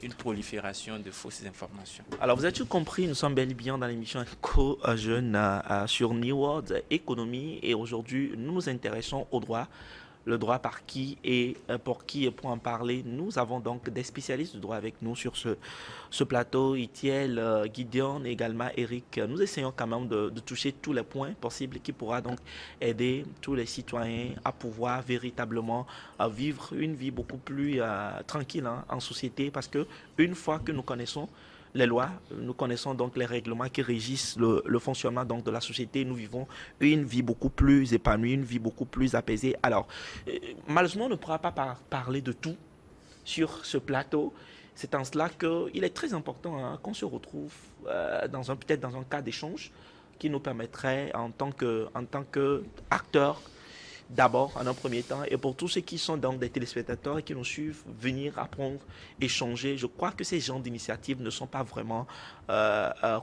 une prolifération de fausses informations. Alors, vous avez-tu compris, nous sommes bel et bien dans l'émission Eco Jeune sur New World Économie, et aujourd'hui, nous nous intéressons au droit le droit par qui et pour qui. Et pour en parler, nous avons donc des spécialistes du droit avec nous sur ce plateau, Itiel, Gideon et également Eric. Nous essayons quand même de toucher tous les points possibles qui pourra donc aider tous les citoyens à pouvoir véritablement vivre une vie beaucoup plus tranquille en société, parce que une fois que nous connaissons les lois, nous connaissons donc les règlements qui régissent le fonctionnement donc de la société. Nous vivons une vie beaucoup plus épanouie, une vie beaucoup plus apaisée. Alors, malheureusement, on ne pourra pas parler de tout sur ce plateau. C'est en cela qu'il est très important qu'on se retrouve peut-être dans un cas d'échange qui nous permettrait en tant qu'acteurs, d'abord, en un premier temps, et pour tous ceux qui sont donc des téléspectateurs et qui nous suivent, venir apprendre, échanger. Je crois que ces genres d'initiatives ne sont pas vraiment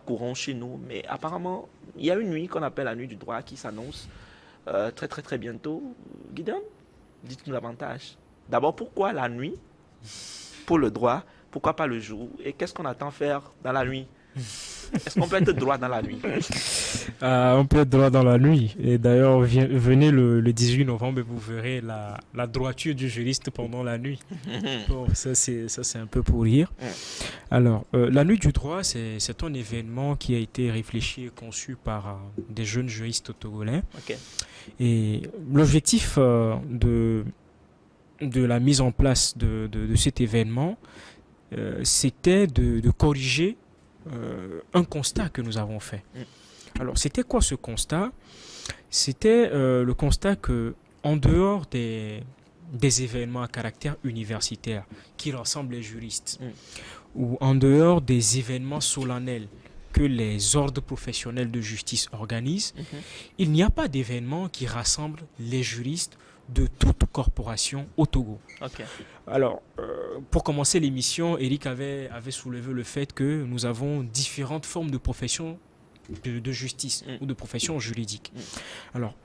courants chez nous, mais apparemment, il y a une nuit qu'on appelle la nuit du droit qui s'annonce très très très bientôt. Gideon, dites-nous davantage. D'abord, pourquoi la nuit pour le droit? Pourquoi pas le jour? Et qu'est-ce qu'on attend faire dans la nuit? Est-ce qu'on peut être droit dans la nuit? On peut être droit dans la nuit. Et d'ailleurs, venez le 18 novembre et vous verrez la droiture du juriste pendant la nuit. Bon, ça, c'est un peu pour rire. Alors, la nuit du droit, c'est un événement qui a été réfléchi et conçu par des jeunes juristes togolais. Okay. Et l'objectif de la mise en place de cet événement, c'était de corriger un constat que nous avons fait. Alors, c'était quoi ce constat? C'était le constat que, en dehors des événements à caractère universitaire qui rassemblent les juristes, ou en dehors des événements solennels que les ordres professionnels de justice organisent, il n'y a pas d'événement qui rassemble les juristes de toute corporation au Togo. Okay. Alors, pour commencer l'émission, Eric avait soulevé le fait que nous avons différentes formes de professions de justice ou de professions juridiques. Alors,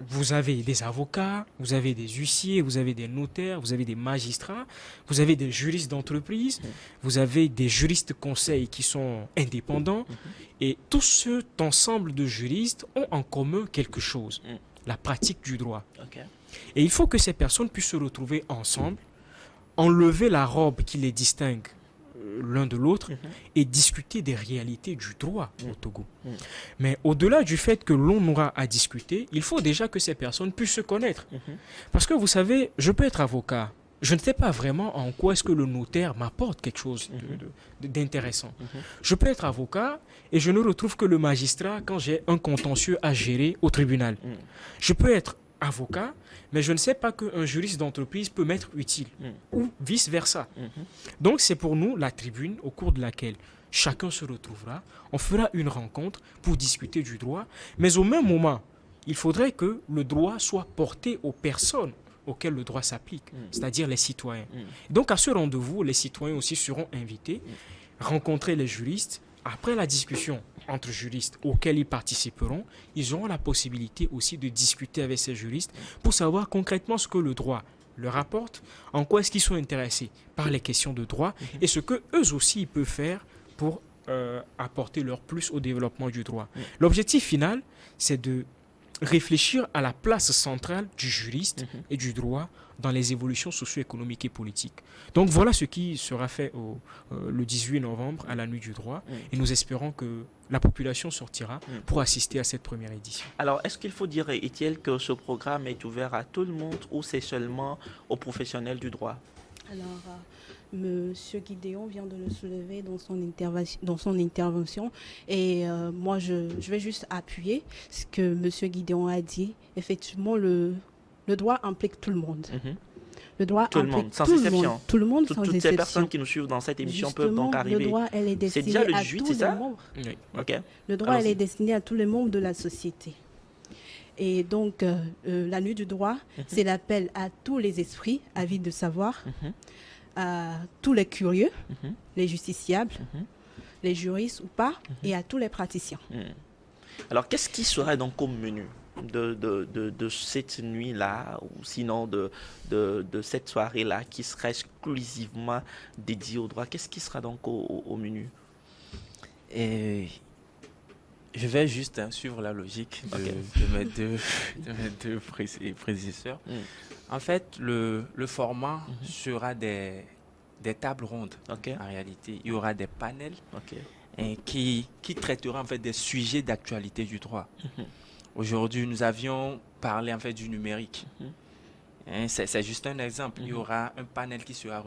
vous avez des avocats, vous avez des huissiers, vous avez des notaires, vous avez des magistrats, vous avez des juristes d'entreprise, vous avez des juristes conseils qui sont indépendants, et tout cet ensemble de juristes ont en commun quelque chose, la pratique du droit. Okay. Et il faut que ces personnes puissent se retrouver ensemble, enlever la robe qui les distingue l'un de l'autre et discuter des réalités du droit au Togo. Mais au-delà du fait que l'on aura à discuter, il faut déjà que ces personnes puissent se connaître. Parce que vous savez, je peux être avocat. Je ne sais pas vraiment en quoi est-ce que le notaire m'apporte quelque chose d'intéressant. Je peux être avocat et je ne retrouve que le magistrat quand j'ai un contentieux à gérer au tribunal. Je peux être avocat, mais je ne sais pas qu'un juriste d'entreprise peut m'être utile, ou vice-versa. Donc c'est pour nous la tribune au cours de laquelle chacun se retrouvera, on fera une rencontre pour discuter du droit, mais au même moment, il faudrait que le droit soit porté aux personnes auxquelles le droit s'applique, c'est-à-dire les citoyens. Donc à ce rendez-vous, les citoyens aussi seront invités, rencontrer les juristes. Après la discussion entre juristes auxquels ils participeront, ils auront la possibilité aussi de discuter avec ces juristes pour savoir concrètement ce que le droit leur apporte, en quoi est-ce qu'ils sont intéressés par les questions de droit et ce que eux aussi ils peuvent faire pour apporter leur plus au développement du droit. L'objectif final, c'est de réfléchir à la place centrale du juriste et du droit dans les évolutions socio-économiques et politiques. Donc voilà ce qui sera fait le 18 novembre à la nuit du droit et nous espérons que la population sortira pour assister à cette première édition. Alors, est-ce qu'il faut dire, Etiel, que ce programme est ouvert à tout le monde ou c'est seulement aux professionnels du droit? Alors, Monsieur Gideon vient de le soulever dans son intervention et moi je vais juste appuyer ce que Monsieur Gideon a dit. Effectivement, le droit implique tout le monde. Le droit tout le monde, sans exception. Tout le monde, sans toutes exception. Ces personnes qui nous suivent dans cette émission peuvent donc arriver. Le droit, elle est destinée c'est déjà le à 18, tous c'est les ça? membres. Oui. Okay. Le droit, elle est destinée à tous les membres de la société. Et donc, la nuit du droit, c'est l'appel à tous les esprits avides de savoir, à tous les curieux, les justiciables, les juristes ou pas, et à tous les praticiens. Alors, qu'est-ce qui serait donc au menu de cette nuit-là, ou sinon de cette soirée-là, qui serait exclusivement dédiée au droit? Qu'est-ce qui sera donc au menu? Et je vais juste suivre la logique de mes deux prédécesseurs. En fait, le format sera des tables rondes. Ok. En réalité, il y aura des panels Ok. qui traiteront en fait des sujets d'actualité du droit. Aujourd'hui, nous avions parlé en fait du numérique. C'est juste un exemple. Il y aura un panel qui sera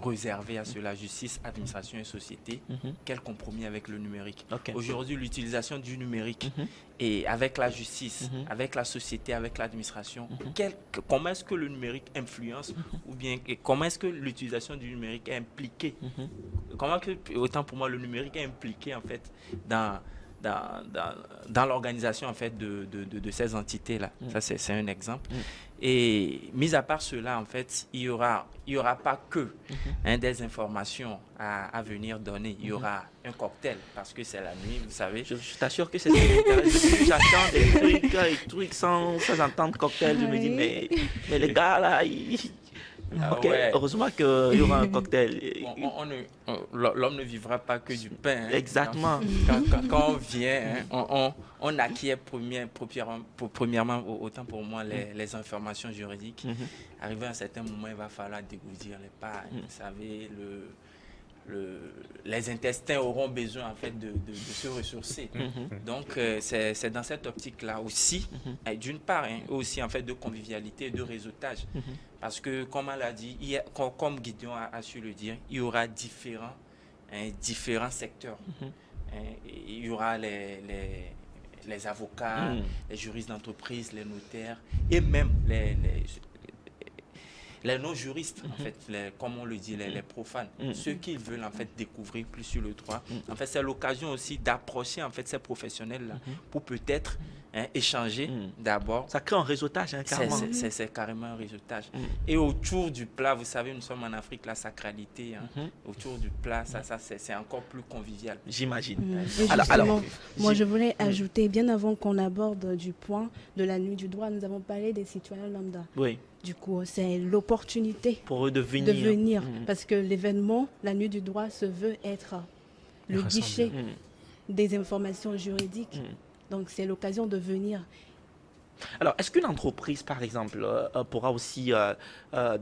réservé à cela, justice, administration et société. Quel compromis avec le numérique? Ok. Aujourd'hui, l'utilisation du numérique et avec la justice, avec la société, avec l'administration, comment est-ce que le numérique influence ou bien comment est-ce que l'utilisation du numérique est impliquée? Comment que, autant pour moi, le numérique est impliqué en fait dans l'organisation en fait de ces entités-là. Ça, c'est un exemple. Et mis à part cela, en fait, il y aura pas que des informations à venir donner. Il y aura un cocktail parce que c'est la nuit, vous savez. Je t'assure que c'est intéressant. J'attends des trucs sans entendre cocktail. Je me dis, mais les gars là, ok, ouais. Heureusement qu'il y aura un cocktail. L'homme ne vivra pas que du pain. Exactement. Quand on vient, on acquiert premièrement, autant pour moi, les informations juridiques. Arrivé à un certain moment, il va falloir dégourdir les pas. Vous savez, les intestins auront besoin en fait de se ressourcer. Donc c'est dans cette optique là aussi, d'une part aussi en fait de convivialité et de réseautage, parce que comme on l'a dit, comme Gideon a su le dire, il y aura différents secteurs. Il y aura les avocats, les juristes d'entreprise, les notaires et même les non-juristes, en fait, comme on le dit, les profanes, ceux qui veulent en fait découvrir plus sur le droit. En fait, c'est l'occasion aussi d'approcher en fait ces professionnels-là pour peut-être échanger d'abord. Ça crée un réseautage, carrément. C'est carrément un réseautage. Et autour du plat, vous savez, nous sommes en Afrique, la sacralité, autour du plat, ça c'est encore plus convivial. J'imagine. Alors, moi je voulais ajouter, bien avant qu'on aborde du point de la nuit du droit, nous avons parlé des citoyens lambda. Oui. Du coup, c'est l'opportunité pour eux de venir. Parce que l'événement, la nuit du droit, se veut être le guichet des informations juridiques. Donc, c'est l'occasion de venir. Alors, est-ce qu'une entreprise, par exemple, pourra aussi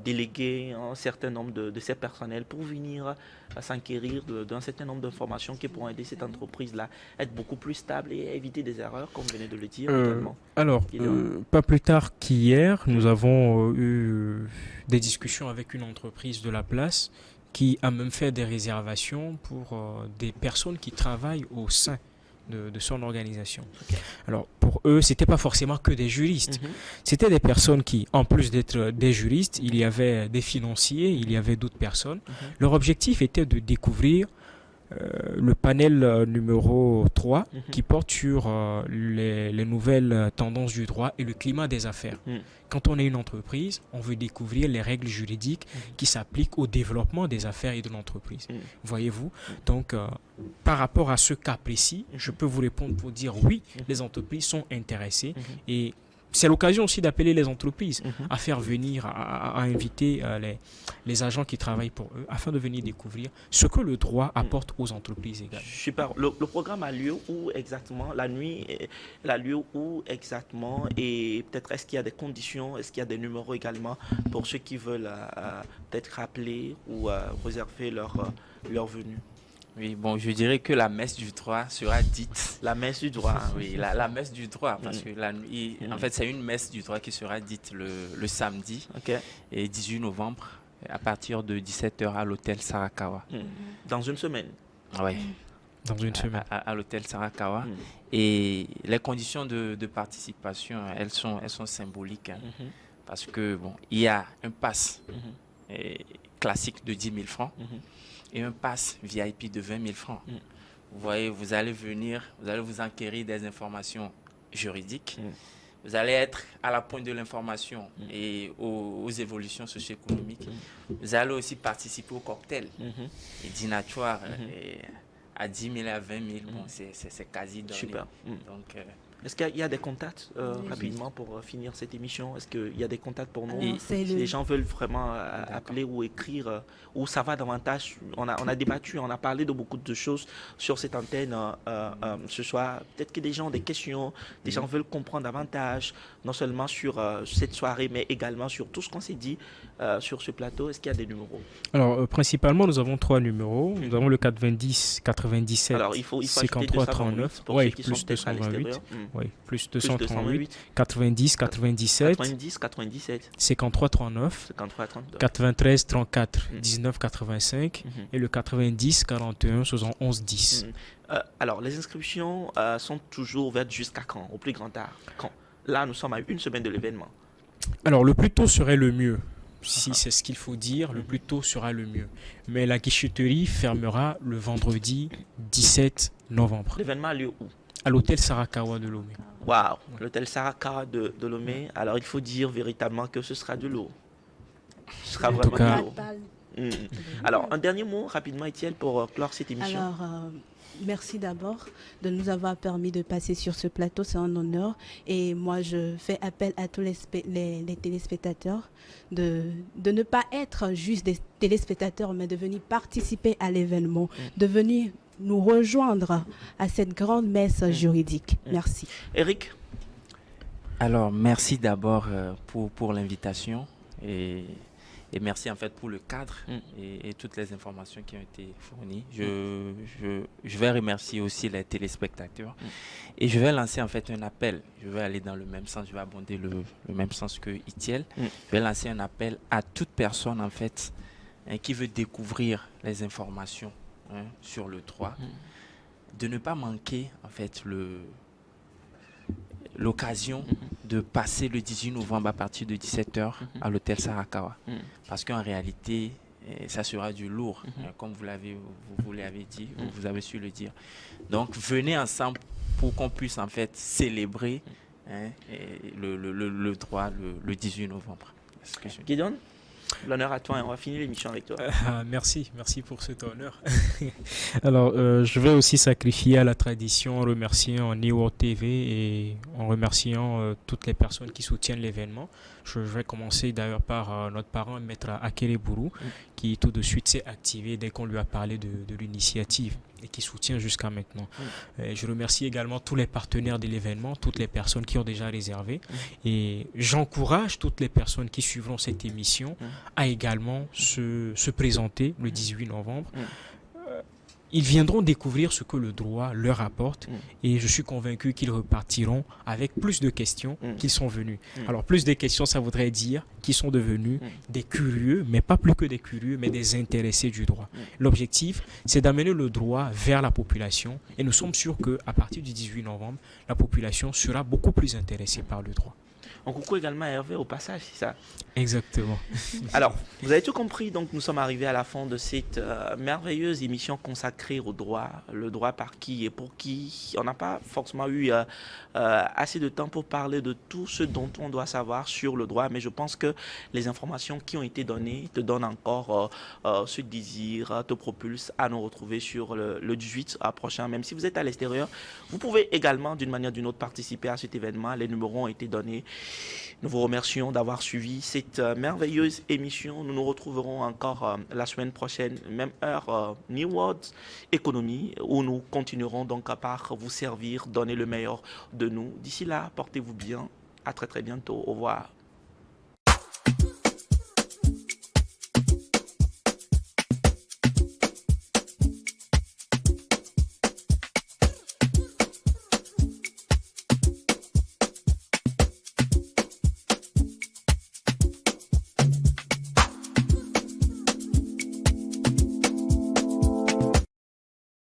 déléguer un certain nombre de ses personnels pour venir s'enquérir d'un certain nombre d'informations qui pourront aider cette entreprise-là à être beaucoup plus stable et à éviter des erreurs, comme vous venez de le dire également? Alors, pas plus tard qu'hier, nous avons eu des discussions avec une entreprise de la place qui a même fait des réservations pour des personnes qui travaillent au sein de son organisation. Okay. Alors, pour eux, ce n'était pas forcément que des juristes. C'était des personnes qui, en plus d'être des juristes, il y avait des financiers, il y avait d'autres personnes. Leur objectif était de découvrir le panel numéro 3 qui porte sur les nouvelles tendances du droit et le climat des affaires. Quand on est une entreprise, on veut découvrir les règles juridiques qui s'appliquent au développement des affaires et de l'entreprise. Voyez-vous? Donc, par rapport à ce cas précis, je peux vous répondre pour dire oui, les entreprises sont intéressées et c'est l'occasion aussi d'appeler les entreprises à faire venir, à inviter les agents qui travaillent pour eux afin de venir découvrir ce que le droit apporte aux entreprises également. Super. Le programme a lieu où exactement? La nuit, elle a lieu où exactement? Et peut-être est-ce qu'il y a des conditions? Est-ce qu'il y a des numéros également pour ceux qui veulent peut-être rappeler ou réserver leur venue? Oui, bon, je dirais que la messe du droit sera dite. La messe du droit. Oui, la messe du droit, parce que la nuit, en fait, c'est une messe du droit qui sera dite le samedi, et 18 novembre, à partir de 17h à l'hôtel Sarakawa. Dans une semaine? Oui. Dans une semaine. À l'hôtel Sarakawa. Et les conditions de participation, elles sont symboliques, parce que, bon, il y a un pass classique de 10 000 francs. Et un pass VIP de 20 000 francs. Vous voyez, vous allez venir, vous allez vous enquérir des informations juridiques. Vous allez être à la pointe de l'information et aux évolutions socio-économiques. Vous allez aussi participer au cocktail et dînatoire à 10 000 à 20 000. Bon, c'est quasi donné. Super. Donc, Est-ce qu'il y a des contacts Oui. rapidement pour finir cette émission? Est-ce qu'il y a des contacts pour nous? Alors, Si les gens veulent vraiment appeler ou écrire, ou ça va davantage, on a débattu, on a parlé de beaucoup de choses sur cette antenne ce soir. Peut-être que des gens ont des questions, des gens veulent comprendre davantage, non seulement sur cette soirée, mais également sur tout ce qu'on s'est dit sur ce plateau. Est-ce qu'il y a des numéros? Alors, principalement, nous avons 3 numéros. Nous avons le 90 97 Alors, il faut ajouter 53 39. pour Oui, ceux qui sont plus peut-être à 228. l'extérieur. Oui, plus Plus 238. 90 97 90 97 53 39. 53 32. 93 34 Mm. 19 85 Mhm. et le 90 41 71 10. Alors, les inscriptions sont toujours ouvertes jusqu'à quand? Au plus grand tard? Quand? Là, nous sommes à une semaine de l'événement. Alors, le plus tôt serait le mieux. Si Ah. c'est ce qu'il faut dire, le plus tôt sera le mieux. Mais la guichetterie fermera le vendredi 17 novembre L'événement a lieu où? à l'hôtel Sarakawa de Lomé. Waouh! L'hôtel Saraka de Lomé. Alors, il faut dire véritablement que ce sera de l'eau. Ce sera En vraiment tout cas, de l'eau. Alors, un dernier mot rapidement, Étienne, pour clore cette émission. Alors, merci d'abord de nous avoir permis de passer sur ce plateau, c'est un honneur. Et moi, je fais appel à tous les téléspectateurs de ne pas être juste des téléspectateurs, mais de venir participer à l'événement, de venir nous rejoindre à cette grande messe juridique. Merci. Eric? Alors, merci d'abord pour l'invitation et merci en fait pour le cadre et toutes les informations qui ont été fournies. Je vais remercier aussi les téléspectateurs et je vais lancer en fait un appel. Je vais aller dans le même sens, je vais abonder le même sens que Itiel. Je vais lancer un appel à toute personne en fait qui veut découvrir les informations sur le droit, de ne pas manquer en fait l'occasion de passer le 18 novembre à partir de 17h à l'hôtel Sarakawa. Parce qu'en réalité, ça sera du lourd, comme vous l'avez dit, vous avez su le dire. Donc, venez ensemble pour qu'on puisse en fait célébrer le droit le 18 novembre. Gideon, l'honneur à toi et on va finir l'émission avec toi. Merci pour cet honneur. Alors, je vais aussi sacrifier à la tradition en remerciant New World TV et en remerciant toutes les personnes qui soutiennent l'événement. Je vais commencer d'ailleurs par notre parent, Maître Akere Bourou, qui tout de suite s'est activé dès qu'on lui a parlé de l'initiative et qui soutient jusqu'à maintenant. Je remercie également tous les partenaires de l'événement, toutes les personnes qui ont déjà réservé. Et j'encourage toutes les personnes qui suivront cette émission à également se présenter le 18 novembre. Ils viendront découvrir ce que le droit leur apporte et je suis convaincu qu'ils repartiront avec plus de questions qu'ils sont venus. Alors plus de questions, ça voudrait dire qu'ils sont devenus des curieux, mais pas plus que des curieux, mais des intéressés du droit. L'objectif, c'est d'amener le droit vers la population et nous sommes sûrs qu'à partir du 18 novembre, la population sera beaucoup plus intéressée par le droit. On coucou également à Hervé au passage, c'est ça? Exactement. Alors, vous avez tout compris, donc nous sommes arrivés à la fin de cette merveilleuse émission consacrée au droit. Le droit par qui et pour qui. On n'a pas forcément eu assez de temps pour parler de tout ce dont on doit savoir sur le droit, mais je pense que les informations qui ont été données te donnent encore ce désir, te propulsent à nous retrouver sur le 18 prochain. Même si vous êtes à l'extérieur, vous pouvez également d'une manière ou d'une autre participer à cet événement. Les numéros ont été donnés. Nous vous remercions d'avoir suivi cette merveilleuse émission. Nous nous retrouverons encore la semaine prochaine, même heure, New World Économie, où nous continuerons donc à part vous servir, donner le meilleur de nous. D'ici là, portez-vous bien. À très très bientôt. Au revoir.